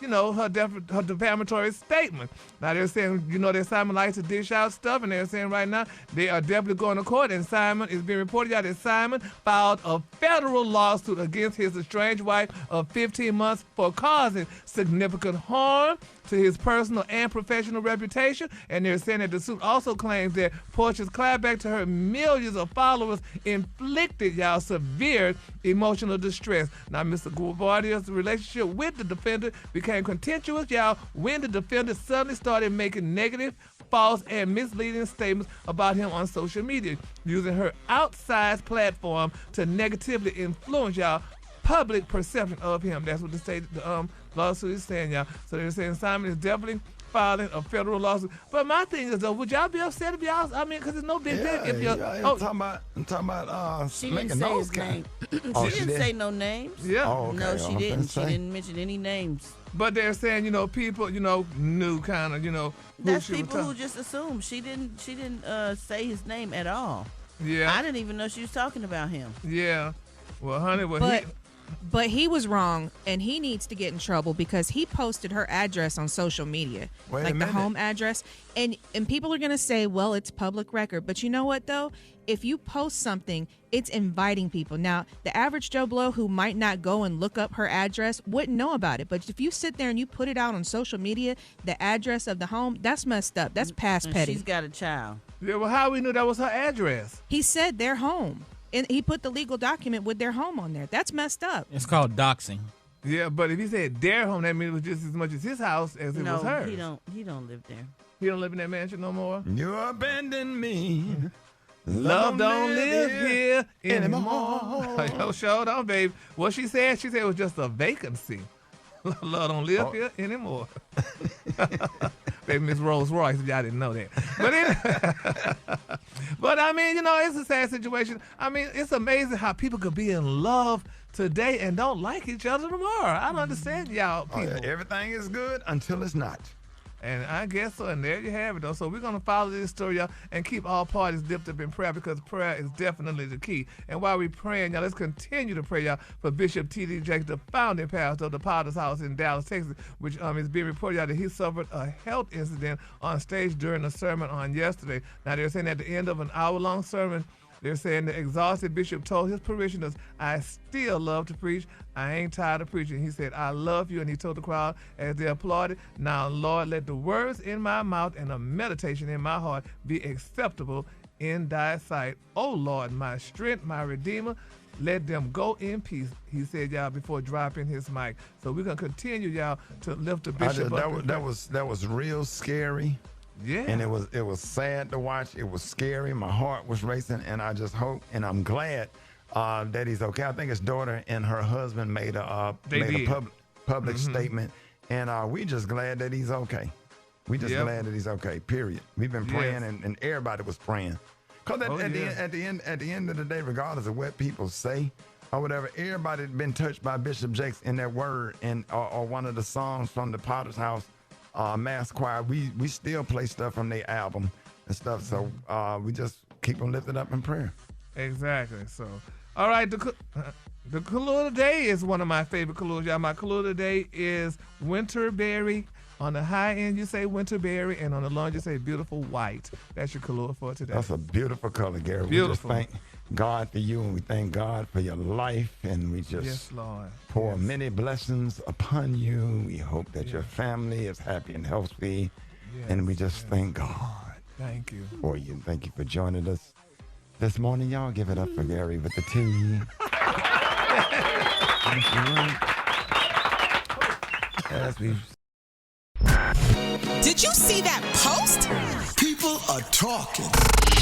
you know, her defamatory statement. Now, they're saying, you know, that Simon likes to dish out stuff, and they're saying right now they are definitely going to court, and Simon is being reported out that Simon filed a federal lawsuit against his estranged wife of 15 months for causing significant harm to his personal and professional reputation. And they're saying that the suit also claims that Portia's clapback to her millions of followers inflicted, y'all, severe emotional distress. Now, Mr. Guavadia's relationship with the defendant became contentious, y'all, when the defendant suddenly started making negative, false, and misleading statements about him on social media, using her outsized platform to negatively influence, y'all, public perception of him. That's what the lawsuit is saying, y'all. So they're saying Simon is definitely filing a federal lawsuit. But my thing is, though, would y'all be upset if y'all, I mean, because it's no big deal if you're... I'm talking about she didn't say his name. She didn't say no names. Yeah. Oh, okay. No, she didn't. She didn't mention any names. But they're saying, you know, people, you know, knew kind of, you know, who that's she was people who just assume. She didn't say his name at all. Yeah. I didn't even know she was talking about him. Yeah. Well, honey, But he was wrong, and he needs to get in trouble because he posted her address on social media, like the home address. And people are going to say, well, it's public record. But you know what, though? If you post something, it's inviting people. Now, the average Joe Blow who might not go and look up her address wouldn't know about it. But if you sit there and you put it out on social media, the address of the home, that's messed up. That's past petty. She's got a child. Yeah, well, how we knew that was her address? He said their home. And he put the legal document with their home on there. That's messed up. It's called doxing. Yeah, but if he said their home, that means it was just as much as his house as it was hers. No, he don't live there. He don't live in that mansion no more? You abandoned me. Love don't live here anymore. Yo, show on, babe. What she said it was just a vacancy. Love don't live here anymore. Baby, Miss Rolls Royce, if y'all didn't know that. But I mean, you know, it's a sad situation. I mean, it's amazing how people could be in love today and don't like each other tomorrow. I don't understand y'all people. Everything is good until it's not. And I guess so, and there you have it, though. So we're going to follow this story, y'all, and keep all parties dipped up in prayer because prayer is definitely the key. And while we're praying, y'all, let's continue to pray, y'all, for Bishop T.D. Jakes, the founding pastor of the Potter's House in Dallas, Texas, which is being reported, y'all, that he suffered a health incident on stage during a sermon on yesterday. Now, they're saying at the end of an hour-long sermon, they're saying the exhausted bishop told his parishioners, I still love to preach. I ain't tired of preaching. He said, I love you. And he told the crowd as they applauded, now, Lord, let the words in my mouth and the meditation in my heart be acceptable in thy sight. Oh, Lord, my strength, my redeemer, let them go in peace, he said, y'all, before dropping his mic. So we're going to continue, y'all, to lift the bishop up. That was real scary. Yeah. And it was sad to watch. It was scary. My heart was racing, and I just hope, and I'm glad that he's okay. I think his daughter and her husband made a public statement, and we just glad that he's okay. We just glad that he's okay. Period. We've been praying, and everybody was praying. Because at the end of the day, regardless of what people say or whatever, everybody had been touched by Bishop Jakes in their word, and or one of the songs from the Potter's House. Mass Choir, we still play stuff from their album and stuff, so we just keep them lifted up in prayer. Exactly. So, all right, the color of the day is one of my favorite colors, y'all. My color of the day is winterberry. On the high end, you say winterberry, and on the low end, you say beautiful white. That's your color for today. That's a beautiful color, Gary. Beautiful. We just thank God for you, and we thank God for your life, and we just pour many blessings upon you. We hope that your family is happy and healthy, and we just thank God. Thank you. For you. Thank you for joining us this morning, y'all. Give it up for Gary with the T. As we. Did you see that post? People are talking.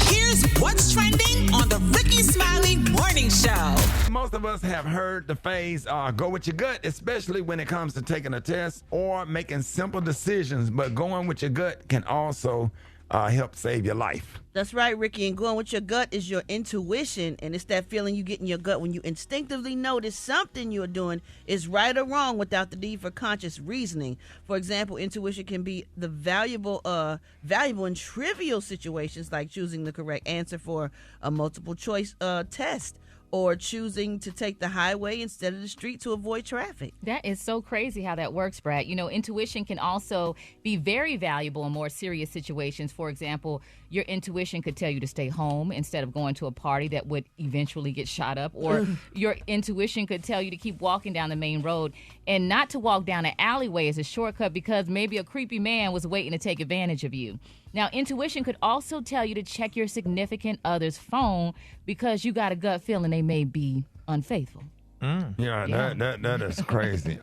Here's what's trending on the Rickey Smiley Morning Show. Most of us have heard the phrase, go with your gut, especially when it comes to taking a test or making simple decisions. But going with your gut can also help save your life. That's right, Ricky. And going with your gut is your intuition. And it's that feeling you get in your gut when you instinctively notice something you're doing is right or wrong without the need for conscious reasoning. For example, intuition can be the valuable in trivial situations like choosing the correct answer for a multiple choice test, or choosing to take the highway instead of the street to avoid traffic. That is so crazy how that works, Brat. You know, intuition can also be very valuable in more serious situations. For example, your intuition could tell you to stay home instead of going to a party that would eventually get shot up. Or your intuition could tell you to keep walking down the main road and not to walk down an alleyway as a shortcut because maybe a creepy man was waiting to take advantage of you. Now, intuition could also tell you to check your significant other's phone because you got a gut feeling they may be unfaithful. That is crazy.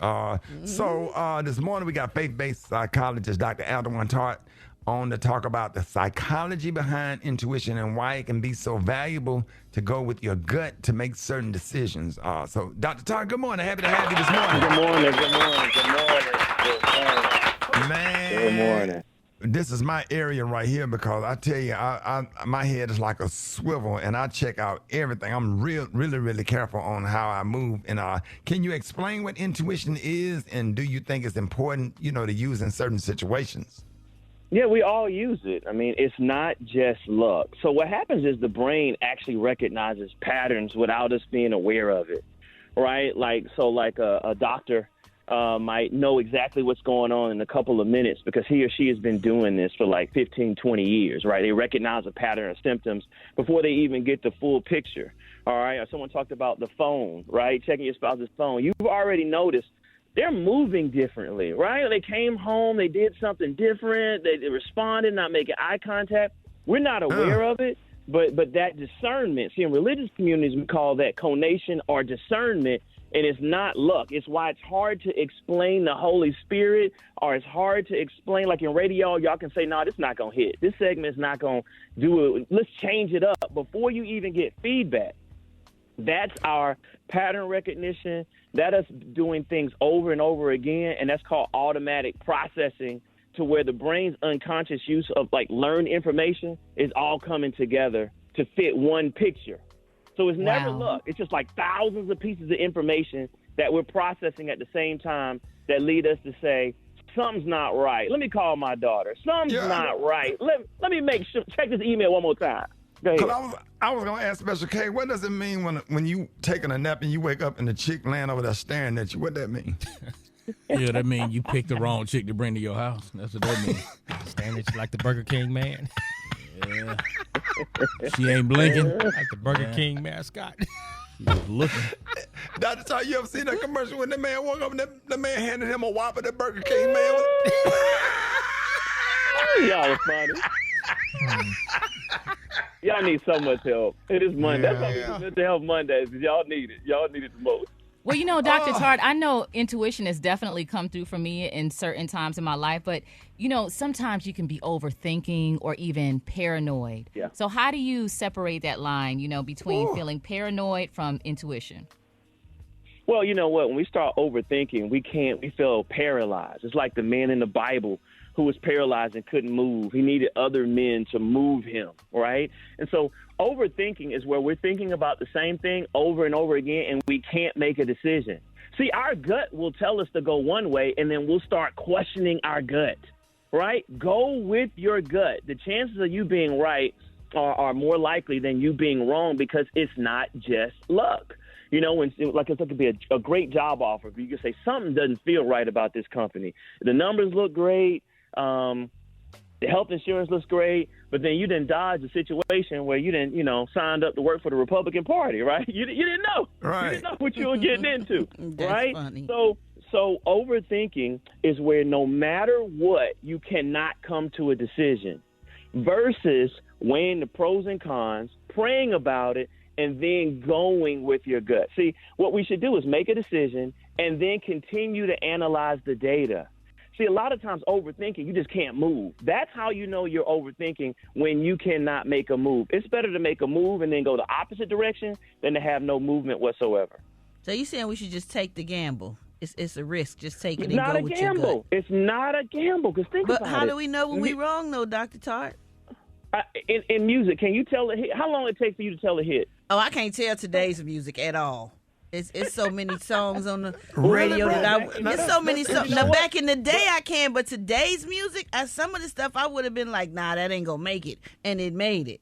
So this morning we got faith-based psychologist Dr. Alderman Tart on to talk about the psychology behind intuition and why it can be so valuable to go with your gut to make certain decisions. So, Dr. Tart, good morning. Happy to have you this morning. Good morning. Man. Good morning. This is my area right here because I tell you, my head is like a swivel and I check out everything. I'm really careful on how I move. And can you explain what intuition is, and do you think it's important, to use in certain situations? Yeah, we all use it. I mean, it's not just luck. So what happens is the brain actually recognizes patterns without us being aware of it, right? Like a doctor might know exactly what's going on in a couple of minutes because he or she has been doing this for like 15, 20 years, right? They recognize a pattern of symptoms before they even get the full picture, all right? Or someone talked about the phone, right? Checking your spouse's phone. You've already noticed they're moving differently, right? They came home, they did something different, they responded, not making eye contact. We're not aware of it, but that discernment, see, in religious communities, we call that conation or discernment. And it's not luck. It's why it's hard to explain the Holy Spirit, or it's hard to explain, like in radio, y'all can say, no, this is not going to hit. This segment is not going to do it. Let's change it up before you even get feedback. That's our pattern recognition. That is doing things over and over again, and that's called automatic processing, to where the brain's unconscious use of like learned information is all coming together to fit one picture. So it's never luck. It's just like thousands of pieces of information that we're processing at the same time that lead us to say something's not right. Let me call my daughter. Something's not right. Let me make sure. Check this email one more time. Go ahead. I was going to ask Special K, what does it mean when you taking a nap and you wake up and the chick laying over there staring at you? What that mean? Yeah, that mean you picked the wrong chick to bring to your house. That's what that means. Staring at you like the Burger King man. Yeah. She ain't blinking. Like the Burger King mascot. She was looking. Dr. Todd, you ever seen that commercial when the man woke up and the man handed him a Whopper, that Burger King man? Y'all are funny. Y'all need so much help. It is Monday. That's why we do mental health Mondays, because y'all need it. Y'all need it the most. Well, you know, Dr. Tart, I know intuition has definitely come through for me in certain times in my life, but, you know, sometimes you can be overthinking or even paranoid. Yeah. So how do you separate that line, you know, between feeling paranoid from intuition? Well, you know what? When we start overthinking, we feel paralyzed. It's like the man in the Bible who was paralyzed and couldn't move. He needed other men to move him, right? And so overthinking is where we're thinking about the same thing over and over again, and we can't make a decision. See, our gut will tell us to go one way, and then we'll start questioning our gut, right? Go with your gut. The chances of you being right are more likely than you being wrong, because it's not just luck. You know, when like it could be a great job offer, but you can say something doesn't feel right about this company. The numbers look great. The health insurance looks great, but then you didn't dodge the situation where you didn't, signed up to work for the Republican Party, right? You didn't know. Right. You didn't know what you were getting into, That's right? funny. So overthinking is where no matter what, you cannot come to a decision, versus weighing the pros and cons, praying about it, and then going with your gut. See, what we should do is make a decision and then continue to analyze the data. See, a lot of times overthinking, you just can't move. That's how you know you're overthinking, when you cannot make a move. It's better to make a move and then go the opposite direction than to have no movement whatsoever. So you saying we should just take the gamble? It's a risk. Just take it It's and not go a with gamble. your gut. It's not a gamble, because think about it. But how do we know when we're wrong, though, Dr. Tart? In music, can you tell a hit? How long it takes for you to tell a hit? Oh, I can't tell today's music at all. It's so many songs on the radio it's so many songs. Now, back in the day, I can, but today's music, some of the stuff I would have been like, nah, that ain't gonna make it, and it made it.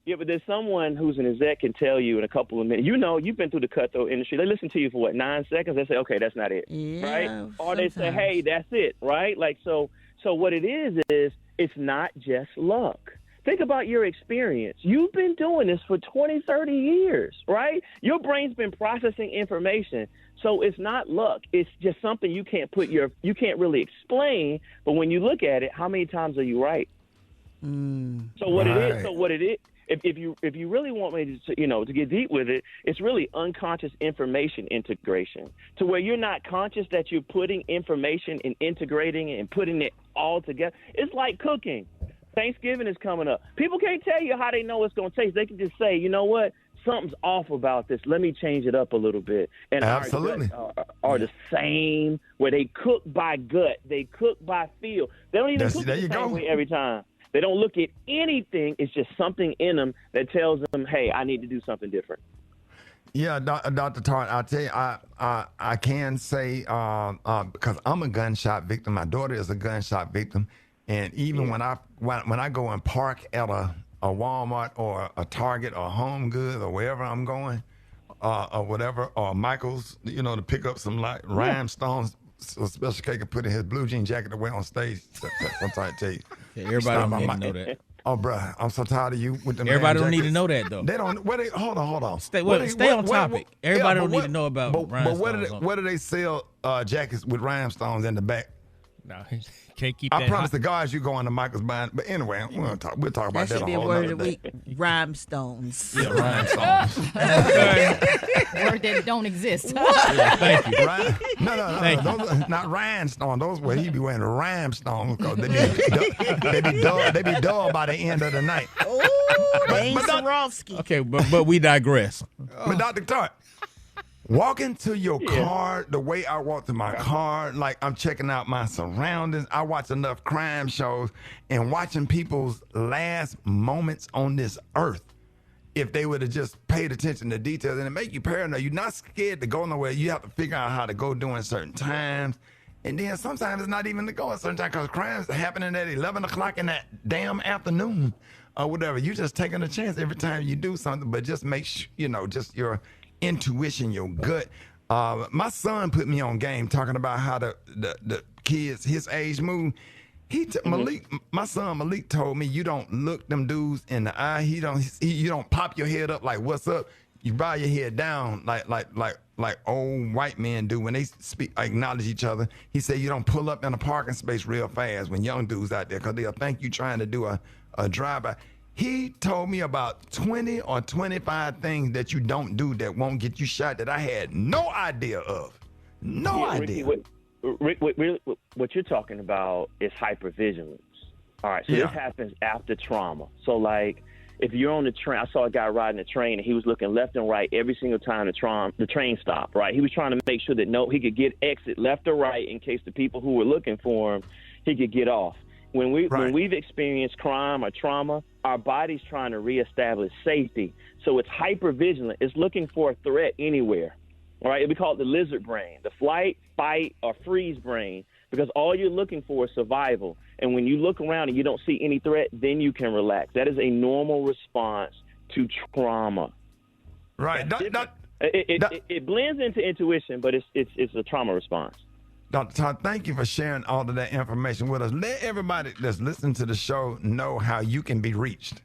Yeah, but there's someone who's an exec can tell you in a couple of minutes. You know, you've been through the cutthroat industry. They listen to you for 9 seconds. They say, okay, that's not it, right? Or they say, hey, that's it, right? Like so what it is it's not just luck. Think about your experience. You've been doing this for 20, 30 years, right? Your brain's been processing information. So it's not luck. It's just something you can't really explain. But when you look at it, how many times are you right? So what it is, if you really want me to get deep with it, it's really unconscious information integration, to where you're not conscious that you're putting information and integrating it and putting it all together. It's like cooking. Thanksgiving is coming up. People can't tell you how they know it's going to taste. They can just say, you know what? Something's off about this. Let me change it up a little bit. And absolutely are the same, where they cook by gut. They cook by feel. They don't even cook the same way every time. They don't look at anything. It's just something in them that tells them, hey, I need to do something different. Yeah, Dr. Tart, I'll tell you, I can say, because I'm a gunshot victim. My daughter is a gunshot victim. And even when I go and park at a Walmart or a Target or Home Goods or wherever I'm going, or whatever, or Michael's, to pick up some rhinestones, so Special K can put in his blue jean jacket to wear on stage. I'm trying to tell you. Yeah, everybody don't need to know that. Oh, bruh, I'm so tired of you with the Everybody don't need to know that, though. They don't. Hold on. Stay on topic. Everybody don't need to know about rhinestones. But where do they sell jackets with rhinestones in the back? No, can't keep that. I promise the guys you going to Michael's buying. But anyway, we'll talk about that. That should be a word of the week. Rhinestones. Yeah, rhinestones. Word that don't exist. Yeah, thank you. No. Those are not rhinestones. Those where he be wearing rhinestones, because they be dull by the end of the night. Oh, they ain't Swarovski. Okay, but we digress. But Dr. Tart, walking to your car the way I walk to my car, like I'm checking out my surroundings. I watch enough crime shows and watching people's last moments on this earth. If they would have just paid attention to details, and it make you paranoid. You're not scared to go nowhere. You have to figure out how to go during certain times. And then sometimes it's not even to go at certain time because crimes are happening at 11 o'clock in that damn afternoon or whatever. You just taking a chance every time you do something, but just make sure, just your intuition, your gut. My son put me on game talking about how the kids his age move. My son Malik told me you don't look them dudes in the eye. You don't pop your head up like what's up. You bow your head down like old white men do when they acknowledge each other. He said you don't pull up in a parking space real fast when young dudes out there because they'll think you trying to do a drive-by. He told me about 20 or 25 things that you don't do that won't get you shot that I had no idea of. No idea. Rick, what you're talking about is hypervigilance. All right, so this happens after trauma. So, like, if you're on the train, I saw a guy riding a train, and he was looking left and right every single time the train stopped, right? He was trying to make sure that he could get exit left or right in case the people who were looking for him, he could get off. When we've experienced crime or trauma, our body's trying to reestablish safety. So it's hypervigilant. It's looking for a threat anywhere. All right, we call it the lizard brain, the flight, fight, or freeze brain, because all you're looking for is survival. And when you look around and you don't see any threat, then you can relax. That is a normal response to trauma. Right. It blends into intuition, but it's a trauma response. Dr. Todd, thank you for sharing all of that information with us. Let everybody that's listening to the show know how you can be reached.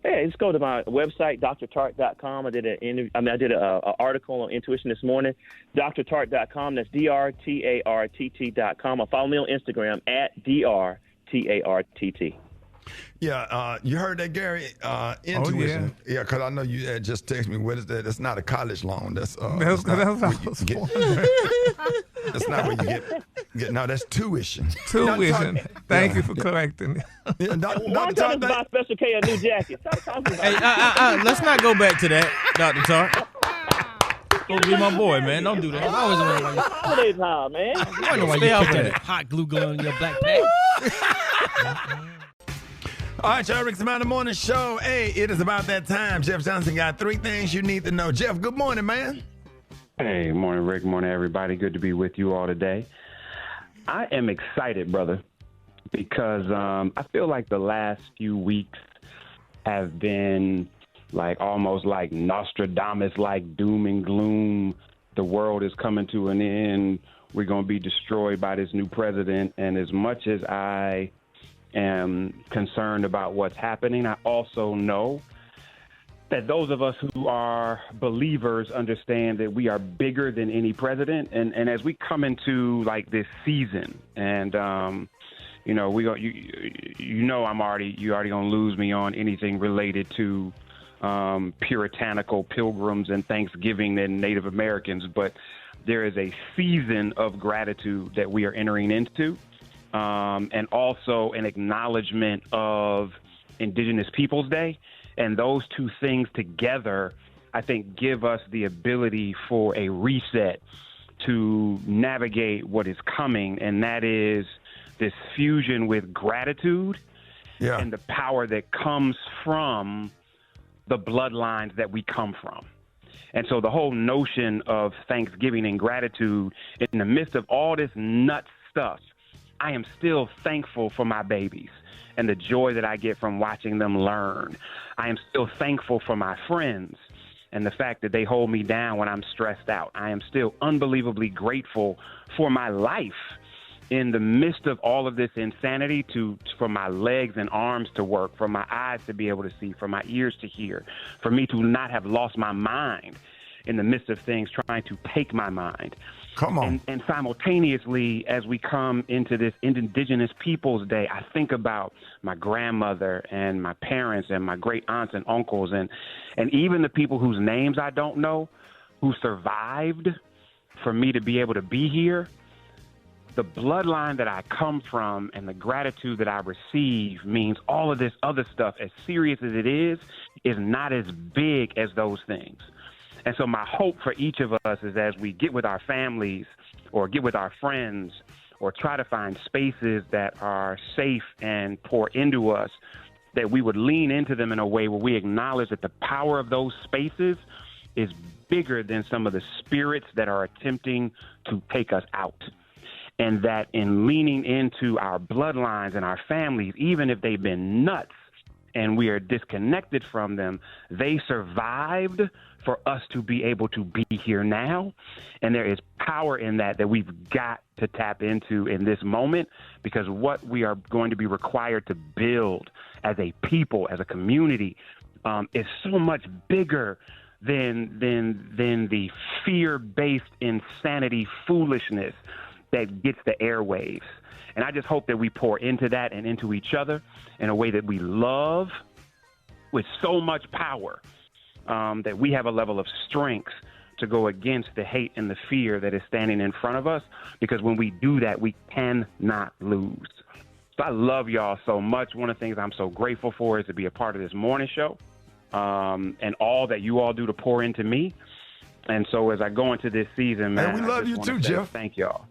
Hey, just go to my website, drtart.com. I did an article on intuition this morning. drtart.com. That's drtart.com. Or follow me on Instagram at drtart. Yeah, you heard that, Gary? Intuition. Yeah, because I know you had just texted me. What is that? That's not a college loan. That's that's not where you get. No, that's tuition. Tuition. Thank you for correcting. Why don't you buy Special K a new jacket? Stop talking about Hey, let's not go back to that, Dr. Tart. Supposed to be my boy, man. Don't do that. I always wonder why you. Holiday time, man. I wonder why you put that hot glue gun in your backpack. All right, y'all, Rickey Smiley Morning Show. Hey, it is about that time. Jeff Johnson got 3 things you need to know. Jeff, good morning, man. Hey, morning, Rick. Morning, everybody. Good to be with you all today. I am excited, brother, because I feel like the last few weeks have been like almost like Nostradamus, like doom and gloom. The world is coming to an end. We're going to be destroyed by this new president. And as much as I am concerned about what's happening, I also know that those of us who are believers understand that we are bigger than any president. And as we come into like this season, and you already gonna lose me on anything related to puritanical pilgrims and Thanksgiving and Native Americans, but there is a season of gratitude that we are entering into. And also an acknowledgement of Indigenous Peoples Day. And those two things together, I think, give us the ability for a reset to navigate what is coming. And that is this fusion with gratitude and the power that comes from the bloodlines that we come from. And so the whole notion of Thanksgiving and gratitude in the midst of all this nut stuff, I am still thankful for my babies and the joy that I get from watching them learn. I am still thankful for my friends and the fact that they hold me down when I'm stressed out. I am still unbelievably grateful for my life in the midst of all of this insanity, for my legs and arms to work, for my eyes to be able to see, for my ears to hear, for me to not have lost my mind in the midst of things trying to take my mind. Come on. And simultaneously, as we come into this Indigenous Peoples Day, I think about my grandmother and my parents and my great aunts and uncles and even the people whose names I don't know who survived for me to be able to be here. The bloodline that I come from and the gratitude that I receive means all of this other stuff, as serious as it is not as big as those things. And so my hope for each of us is as we get with our families or get with our friends or try to find spaces that are safe and pour into us, that we would lean into them in a way where we acknowledge that the power of those spaces is bigger than some of the spirits that are attempting to take us out. and that in leaning into our bloodlines and our families, even if they've been nuts and we are disconnected from them, they survived for us to be able to be here now. And there is power in that we've got to tap into in this moment, because what we are going to be required to build as a people, as a community, is so much bigger than the fear-based insanity foolishness that gets the airwaves. And I just hope that we pour into that and into each other in a way that we love with so much power, that we have a level of strength to go against the hate and the fear that is standing in front of us, because when we do that, we cannot lose. So I love y'all so much. One of the things I'm so grateful for is to be a part of this morning show, and all that you all do to pour into me. And so as I go into this season, man, we love you too, Jeff. Thank y'all.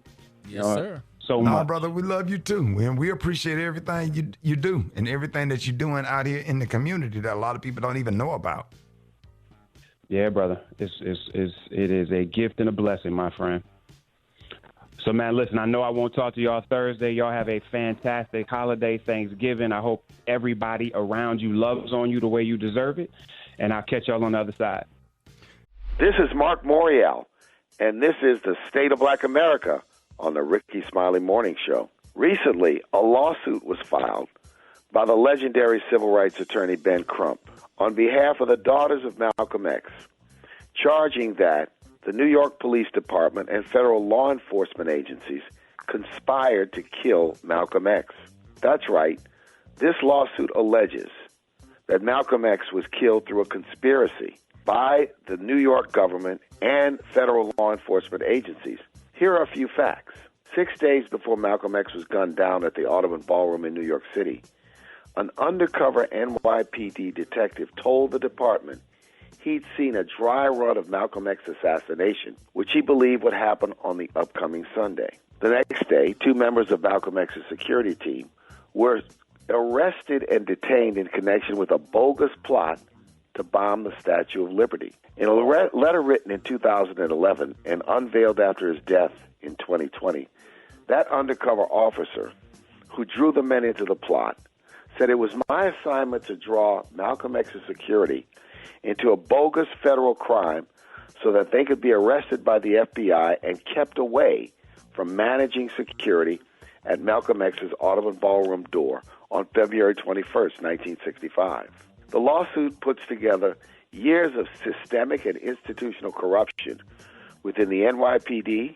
Yes, sir. So much. brother, we love you too. And we appreciate everything you do and everything that you're doing out here in the community that a lot of people don't even know about. Yeah, brother. It is a gift and a blessing, my friend. So, man, listen, I know I won't talk to y'all Thursday. Y'all have a fantastic holiday, Thanksgiving. I hope everybody around you loves on you the way you deserve it. And I'll catch y'all on the other side. This is Mark Morial, and this is the State of Black America on the Rickey Smiley Morning Show. Recently, a lawsuit was filed by the legendary civil rights attorney Ben Crump on behalf of the daughters of Malcolm X, charging that the New York Police Department and federal law enforcement agencies conspired to kill Malcolm X. That's right. This lawsuit alleges that Malcolm X was killed through a conspiracy by the New York government and federal law enforcement agencies. Here are a few facts. 6 days before Malcolm X was gunned down at the Audubon Ballroom in New York City, an undercover NYPD detective told the department he'd seen a dry run of Malcolm X's assassination, which he believed would happen on the upcoming Sunday. The next day, 2 members of Malcolm X's security team were arrested and detained in connection with a bogus plot to bomb the Statue of Liberty. In a letter written in 2011 and unveiled after his death in 2020, that undercover officer who drew the men into the plot said it was my assignment to draw Malcolm X's security into a bogus federal crime so that they could be arrested by the FBI and kept away from managing security at Malcolm X's Audubon Ballroom door on February 21st, 1965. The lawsuit puts together years of systemic and institutional corruption within the NYPD,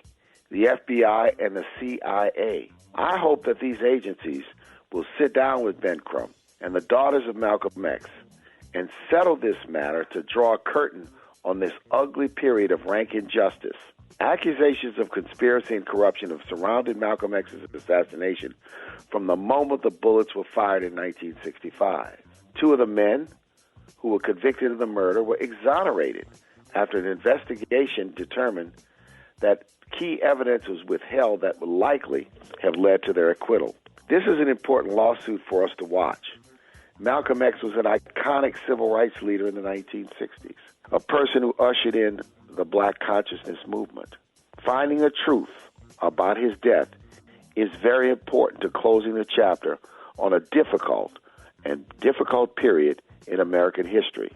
the FBI, and the CIA. I hope that these agencies will sit down with Ben Crump and the daughters of Malcolm X and settle this matter to draw a curtain on this ugly period of rank injustice. Accusations of conspiracy and corruption have surrounded Malcolm X's assassination from the moment the bullets were fired in 1965. 2 of the men who were convicted of the murder were exonerated after an investigation determined that key evidence was withheld that would likely have led to their acquittal. This is an important lawsuit for us to watch. Malcolm X was an iconic civil rights leader in the 1960s, a person who ushered in the black consciousness movement. Finding the truth about his death is very important to closing the chapter on a difficult period in American history.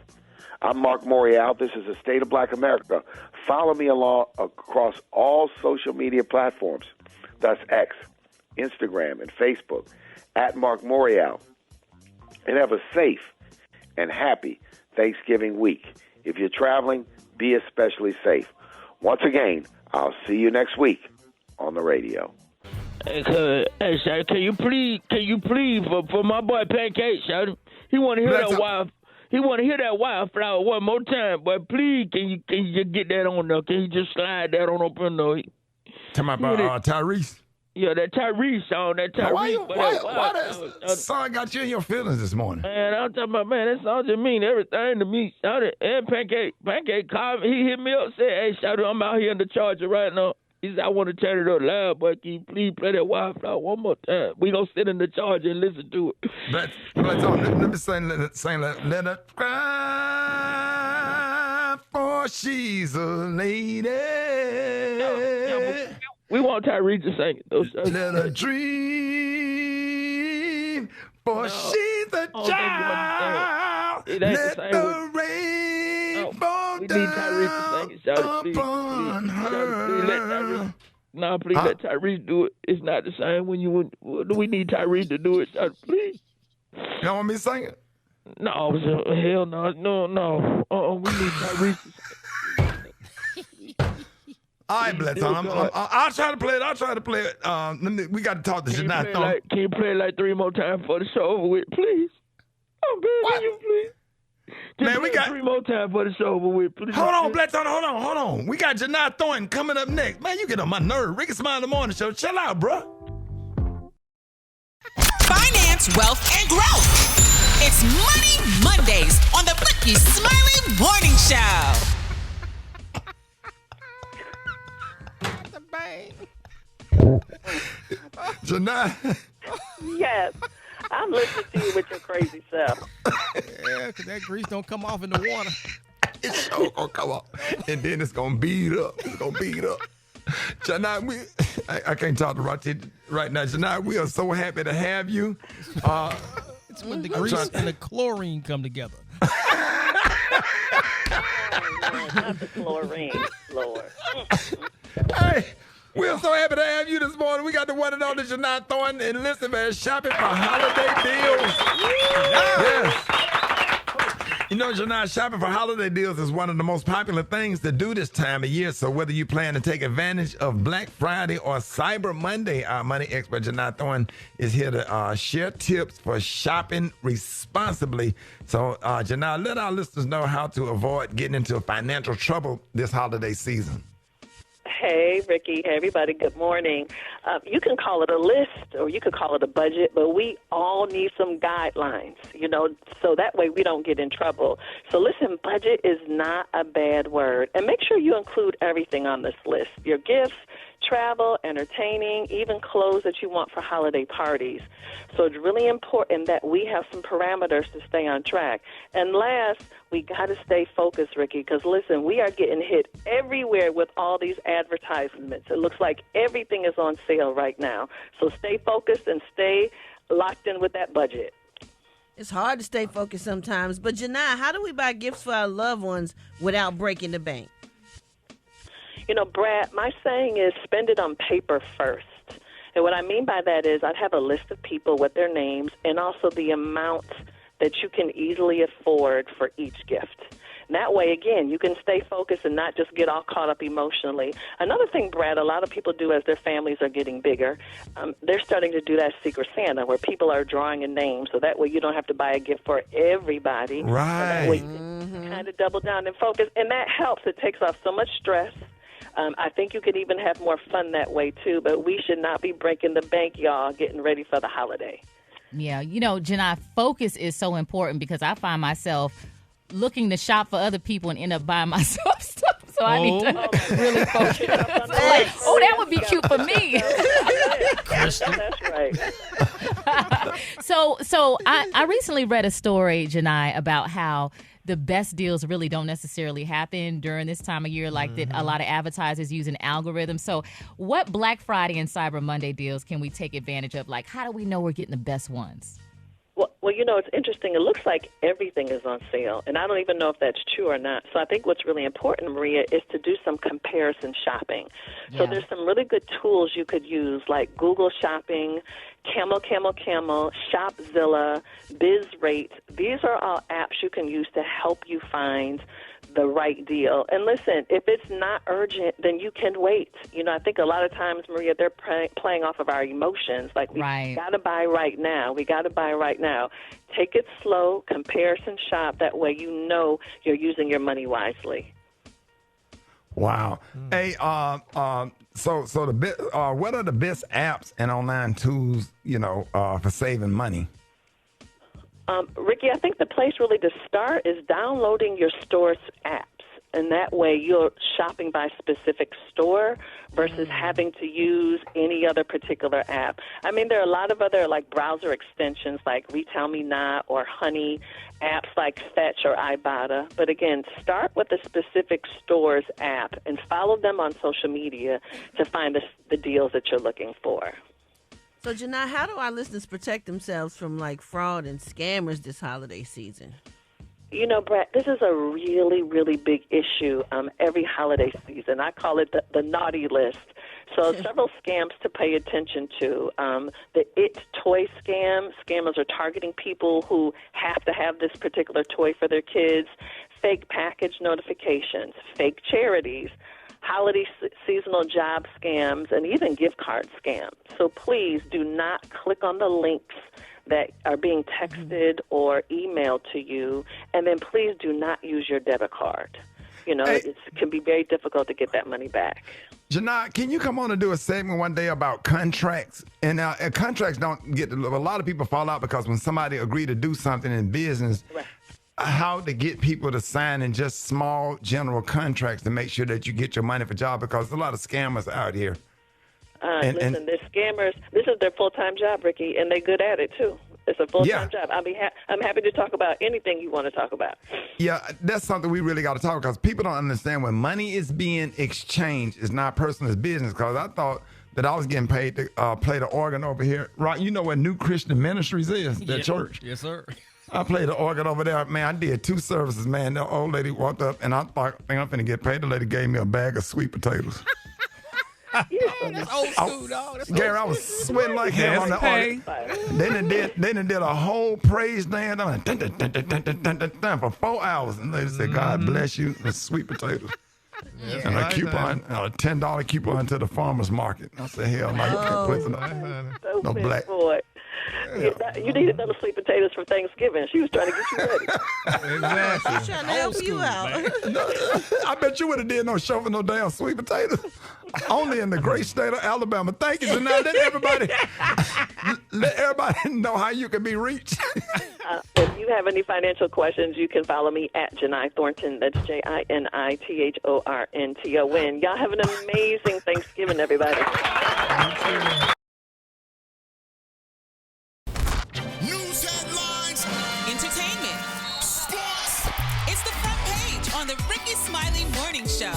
I'm Mark Morial. This is the State of Black America. Follow me along across all social media platforms. That's X, Instagram, and Facebook, at Mark Morial. And have a safe and happy Thanksgiving week. If you're traveling, be especially safe. Once again, I'll see you next week on the radio. Hey, Shawty, can you please for my boy Pancake, Shawty? He want to hear that wild. He want to hear that wildflower one more time, but please, can you just get that on there? Can you just slide that on up in there? Talking about Tyrese? Yeah, that Tyrese song, that Tyrese. Why that song got you in your feelings this morning? Man, I'm talking about, man, that song just mean everything to me. Shawty, and Pancake called me. He hit me up, said, hey, Shawty, I'm out here in the Charger right now. He said, I want to turn it up loud, but can you please play that wildflower one more time? We gonna sit in the Charger and listen to it. Let me sing let her cry, for she's a lady. We want Tyrese to sing it. Let her dream, for she's a child. It ain't Let the same the rain fall we need Tyrese to sing it, Shawty, please. upon Please let Tyrese. No, please let Tyrese do it. It's not the same when you. We need Tyrese to do it, Shawty, please. You don't want me to sing it? No, hell no, no. We need Tyrese to sing it. All right, Blitz. I'll try to play it. We got to talk to Jani. Can you play it like 3 more times for the show over with, please? I'm begging you, please. Man, we got 3 more times for the show over with, please. Hold on, Blitz. Hold on. We got Jani Thornton coming up next. Man, you get on my nerve. Rickey Smiley Morning Show. Chill out, bro. Finance, wealth, and growth. It's Money Mondays on the Rickey Smiley Morning Show. Jani. Yes. I'm listening to you with your crazy self. Yeah, because that grease don't come off in the water. It's so gonna come off. And then it's gonna beat up. Jani, I can't talk to Rati right now. Jani, we are so happy to have you. It's when the grease and the chlorine come together. Not the chlorine, Lord. Hey, we're so happy to have you this morning. We got the one and only Jani Thornton. And listen, man, shopping for holiday deals. Yes. You know, Jani, shopping for holiday deals is one of the most popular things to do this time of year. So whether you plan to take advantage of Black Friday or Cyber Monday, our money expert Jani Thornton is here to share tips for shopping responsibly. So, Jani, let our listeners know how to avoid getting into financial trouble this holiday season. Hey, Ricky. Hey, everybody. Good morning. You can call it a list or you could call it a budget, but we all need some guidelines, so that way we don't get in trouble. So listen, budget is not a bad word. And make sure you include everything on this list, your gifts, travel, entertaining, even clothes that you want for holiday parties. So it's really important that we have some parameters to stay on track. And last, we got to stay focused, Ricky, because listen, we are getting hit everywhere with all these advertisements. It looks like everything is on sale right now. So stay focused and stay locked in with that budget. It's hard to stay focused sometimes. But Jani, how do we buy gifts for our loved ones without breaking the bank? Brat, my saying is spend it on paper first. And what I mean by that is I'd have a list of people with their names and also the amount that you can easily afford for each gift. And that way, again, you can stay focused and not just get all caught up emotionally. Another thing, Brad, a lot of people do as their families are getting bigger, they're starting to do that Secret Santa where people are drawing a name, so that way you don't have to buy a gift for everybody. Right. So that way you can kind of double down and focus, and that helps. It takes off so much stress. I think you could even have more fun that way, too, but we should not be breaking the bank, y'all, getting ready for the holiday. Yeah, Jani, focus is so important because I find myself looking to shop for other people and end up buying myself stuff. So I need to really focus. That would be cute for me. That's right. So I recently read a story, Jani, about how the best deals really don't necessarily happen during this time of year, like that a lot of advertisers use an algorithm. So what Black Friday and Cyber Monday deals can we take advantage of? Like, how do we know we're getting the best ones? Well, it's interesting. It looks like everything is on sale, and I don't even know if that's true or not. So I think what's really important, Maria, is to do some comparison shopping. Yeah. So there's some really good tools you could use, like Google Shopping, Camel, Shopzilla, BizRate. These are all apps you can use to help you find the right deal. And listen, if it's not urgent, then you can wait. I think a lot of times, Maria, they're playing off of our emotions. Like, we got to buy right now. We got to buy right now. Take it slow, comparison shop. That way you're using your money wisely. Wow. Hey, so what are the best apps and online tools, for saving money? Ricky, I think the place really to start is downloading your store's apps. And that way you're shopping by specific store versus having to use any other particular app. I mean, there are a lot of other like browser extensions like Retail Me Not or Honey, apps like Fetch or Ibotta. But again, start with a specific store's app and follow them on social media to find the deals that you're looking for. So, Janai, how do our listeners protect themselves from like fraud and scammers this holiday season? You know, Brat, this is a really, really big issue every holiday season. I call it the naughty list. So several scams to pay attention to. The It toy scam. Scammers are targeting people who have to have this particular toy for their kids. Fake package notifications, fake charities, holiday seasonal job scams, and even gift card scams. So please do not click on the links that are being texted or emailed to you, and then please do not use your debit card. You know, it can be very difficult to get that money back. Janai, can you come on and do a segment one day about contracts? And contracts don't get, a lot of people fall out because when somebody agree to do something in business, how to get people to sign in just small general contracts to make sure that you get your money for job, because there's a lot of scammers out here. Listen, they're scammers. This is their full-time job, Ricky, and they're good at it, too. It's a full-time job. I'm happy to talk about anything you want to talk about. Yeah, that's something we really got to talk about, because people don't understand when money is being exchanged, it's not personal, it's business. Because I thought that I was getting paid to play the organ over here. Right, you know where New Christian Ministries is, that church? Yes, sir. I played the organ over there. Man, I did 2 services, man. The old lady walked up, and I think I'm finna get paid. The lady gave me a bag of sweet potatoes. That's old school, dog. Gary, I was sweating like hell on the organ. They done did a whole praise dance for 4 hours. And they said, God bless you, the sweet potatoes. And a coupon, a $10 coupon to the farmer's market. I said, hell no, you can't put no black. Boy. You needed those sweet potatoes for Thanksgiving. She was trying to get you ready. Exactly. She's trying to help you out. I bet you would have did no show for no damn sweet potatoes. Only in the great state of Alabama. Thank you. So now let everybody know how you can be reached. If you have any financial questions, you can follow me at Jini Thornton. That's JiniThornton. Y'all have an amazing Thanksgiving, everybody. News headlines, entertainment, sports. It's the front page on the Rickey Smiley Morning Show.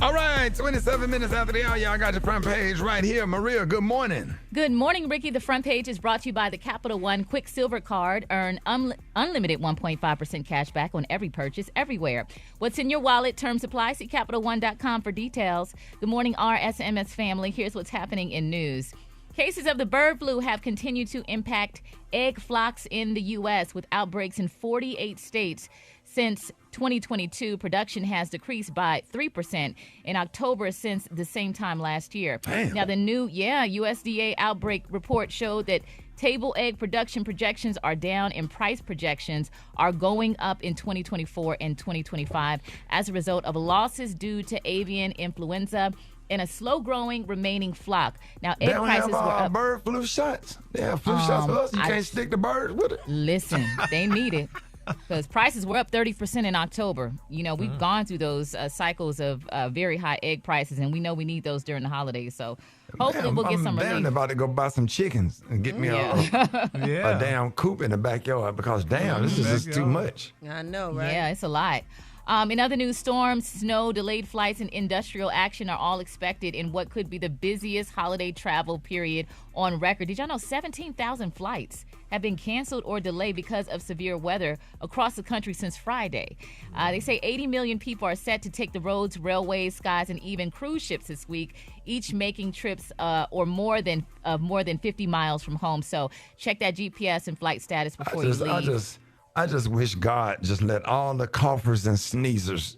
All right, 27 minutes after the hour, y'all got your front page right here. Maria, good morning. Good morning, Ricky. The front page is brought to you by the Capital One Quicksilver Card. Earn unlimited 1.5% cash back on every purchase everywhere. What's in your wallet? Term supply. See CapitalOne.com for details. Good morning, RSMS family. Here's what's happening in news. Cases of the bird flu have continued to impact egg flocks in the U.S. with outbreaks in 48 states. Since 2022, production has decreased by 3% in October since the same time last year. Damn. Now, the new USDA outbreak report showed that table egg production projections are down and price projections are going up in 2024 and 2025 as a result of losses due to avian influenza and a slow-growing remaining flock. Now, egg prices were up. Bird flu shots. They have flu shots for us. You can't stick the birds with it. Listen, they need it. Because prices were up 30% in October. You know, we've gone through those cycles of very high egg prices, and we know we need those during the holidays. So hopefully we'll get some relief. I'm about to go buy some chickens and get me a damn coop in the backyard because, this is just too much. I know, right? Yeah, it's a lot. In other news, storms, snow, delayed flights, and industrial action are all expected in what could be the busiest holiday travel period on record. Did y'all know 17,000 flights have been canceled or delayed because of severe weather across the country since Friday? They say 80 million people are set to take the roads, railways, skies, and even cruise ships this week, each making trips or more than 50 miles from home. So check that GPS and flight status before you leave. I just wish God just let all the coughers and sneezers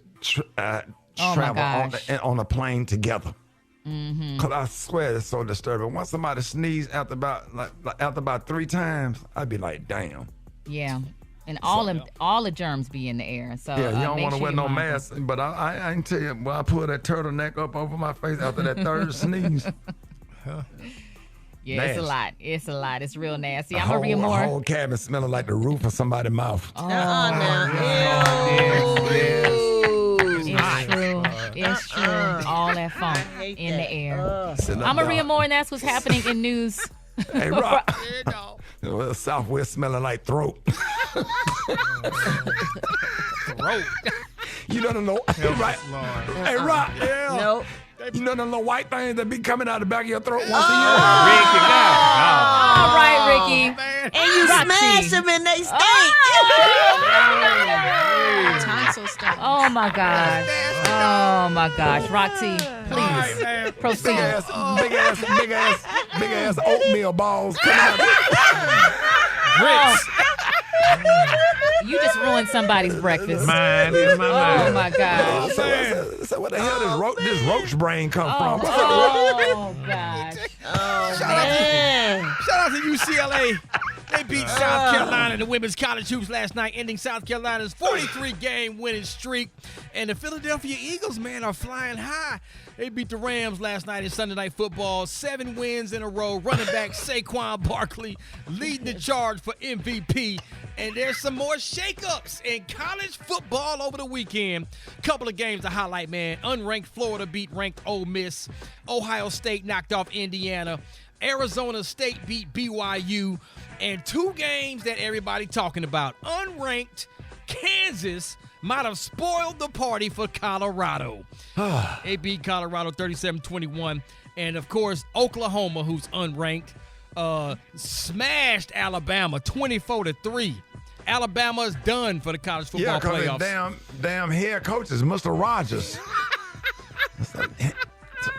travel on a plane together. Because I swear it's so disturbing. Once somebody sneezes after about 3 times, I'd be like, damn. Yeah. And all the germs be in the air. So yeah, you don't want to wear no mask. But I can tell you, I pull that turtleneck up over my face after that third sneeze. Yeah, nasty. It's a lot. It's a lot. It's real nasty. I'm Maria Moore. The whole cabin smelling like the roof of somebody's mouth. Ew. all that funk in the air. I'm down. Maria Moore, and that's what's happening in news. Hey, Rock. Well, Southwest smelling like throat. Throat. You don't know. Hey, right. Hey, Rock. Yeah. Nope. You know the little white things that be coming out the back of your throat once a year? All right, Ricky. And you smash them and they stink. Tonsil stuff. Oh, my gosh. Oh, my gosh. Roxy, please proceed. Big ass oatmeal balls coming out. Grits. You just ruined somebody's breakfast. Mine is my mind. Oh, my gosh. So what the hell does this roach brain come from? Oh, gosh. Shout out to UCLA. They beat South Carolina in the women's college hoops last night, ending South Carolina's 43-game winning streak. And the Philadelphia Eagles, man, are flying high. They beat the Rams last night in Sunday Night Football. 7 wins in a row. Running back Saquon Barkley leading the charge for MVP. And there's some more shakeups in college football over the weekend. Couple of games to highlight, man. Unranked Florida beat ranked Ole Miss. Ohio State knocked off Indiana. Arizona State beat BYU. And 2 games that everybody talking about. Unranked Kansas might have spoiled the party for Colorado. They beat Colorado 37-21. And, of course, Oklahoma, who's unranked, smashed Alabama 24-3. Alabama's done for the college football playoffs. Damn head coach is Mr. Rogers.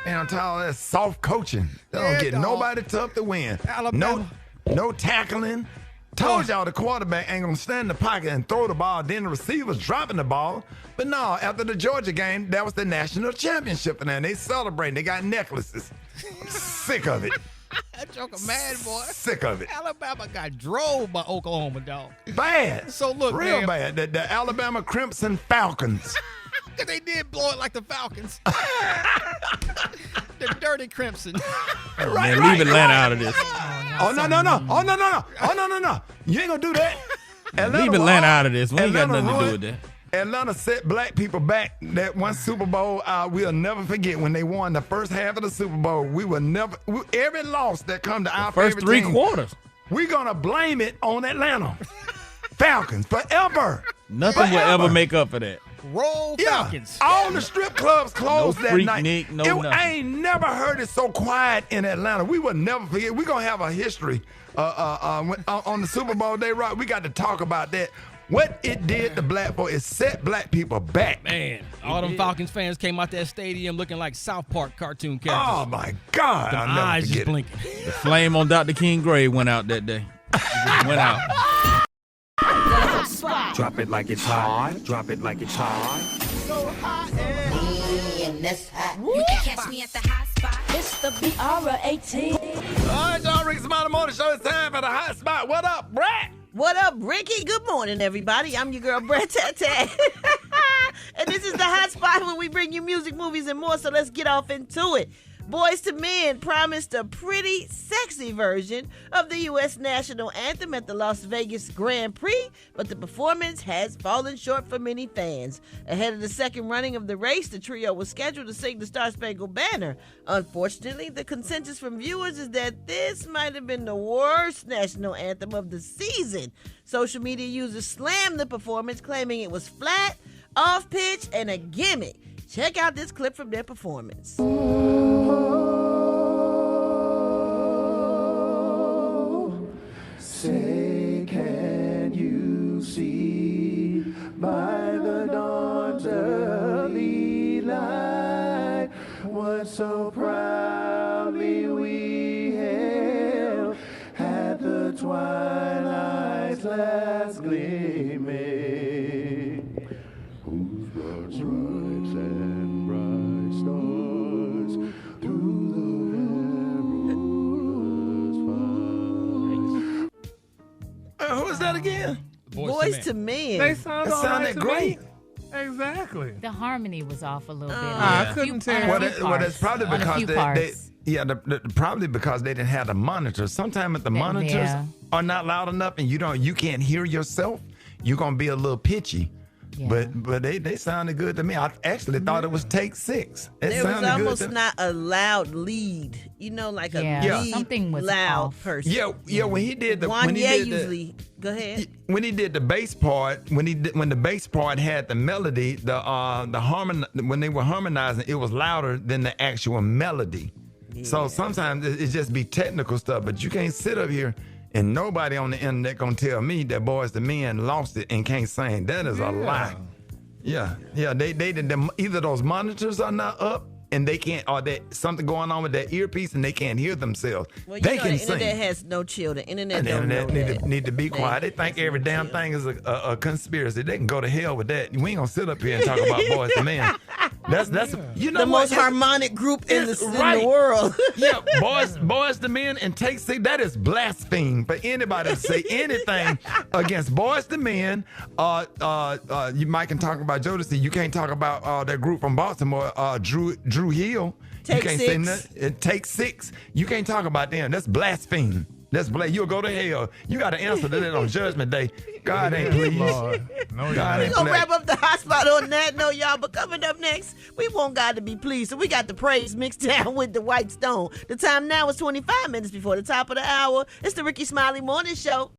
Damn tall that's soft coaching. They don't get nobody tough to win. Alabama. No tackling. Told y'all the quarterback ain't gonna stand in the pocket and throw the ball. Then the receivers dropping the ball. But no, after the Georgia game, that was the national championship, and they celebrating. They got necklaces. I'm sick of it. That joker mad, boy. Sick of it. Alabama got drove by Oklahoma, dog. Bad. So look, real man, bad. The Alabama Crimson Falcons. Because they did blow it like the Falcons. The dirty Crimson. Leave Atlanta out of this. Oh, no. You ain't going to do that. Leave Atlanta out of this. We ain't got nothing to do with that. Atlanta set black people back. That one Super Bowl, we'll never forget when they won the first half of the Super Bowl. Every loss that come to our first favorite 3 team, quarters. We're going to blame it on Atlanta. Falcons, forever. Nothing will ever make up for that. Roll Falcons. All the strip clubs closed that night. Nick, I ain't never heard it so quiet in Atlanta. We will never forget. We're going to have a history on the Super Bowl day, Rock. We got to talk about that. What it did to black folks is set black people back. Man, all them Falcons fans came out that stadium looking like South Park cartoon characters. Oh, my God. Them eyes just blinking. The flame on Dr. King grave went out that day. It just went out. Drop it like it's hot. Drop it like it's hot. So hot and that's hot. You can catch me at the hot spot. It's the BR18. All right, y'all. Rickey Smiley Morning Show. It's time for the hot spot. What up, Brat? What up, Ricky? Good morning, everybody. I'm your girl, Brat Tat. And this is the hot spot where we bring you music, movies, and more. So let's get off into it. Boyz II Men promised a pretty sexy version of the U.S. national anthem at the Las Vegas Grand Prix, but the performance has fallen short for many fans. Ahead of the second running of the race, the trio was scheduled to sing the Star-Spangled Banner. Unfortunately, the consensus from viewers is that this might have been the worst national anthem of the season. Social media users slammed the performance, claiming it was flat, off-pitch, and a gimmick. Check out this clip from their performance. Say, can you see by the dawn's early light what so proudly we hailed at the twilight's last gleaming, whose broad stripes and bright stars through the Who is that again? Boyz II Men. They sounded great. Exactly. The harmony was off a little bit. I couldn't tell. Well, it's probably because probably because they didn't have the monitors. Sometimes if the monitors are not loud enough and you can't hear yourself, you're gonna be a little pitchy. But they sounded good to me. I actually thought it was Take Six. There was almost not a loud lead, like a lead, something was loud off. person. Yeah. When he did the go ahead. When he did the bass part, when the bass part had the melody, when they were harmonizing, it was louder than the actual melody. Yeah. So sometimes it just be technical stuff, but you can't sit up here and nobody on the internet gonna tell me that Boys to Men lost it and can't sing. That is a lie. Yeah. They either those monitors are not up and they can't, or that something going on with that earpiece and they can't hear themselves. Well, they the can sing. internet has no chill. The internet need to be quiet. They think every damn thing is a conspiracy. They can go to hell with that. We ain't gonna sit up here and talk about Boys to Men. That's the most harmonic group in the world. Yeah, Boys to Men and Take Six. That is blaspheme for anybody to say anything against Boys to Men. You might can talk about Jodeci. You can't talk about that group from Baltimore, Drew Hill. Take you can't Six. say nothing. It Take Six. You can't talk about them. That's blaspheme. You'll go to hell. You got to answer to that on Judgment Day. God ain't pleased. We're going to wrap up the hot spot on that note, y'all. But coming up next, we want God to be pleased. So we got the praise mixed down with the White Stone. The time now is 25 minutes before the top of the hour. It's the Rickey Smiley Morning Show.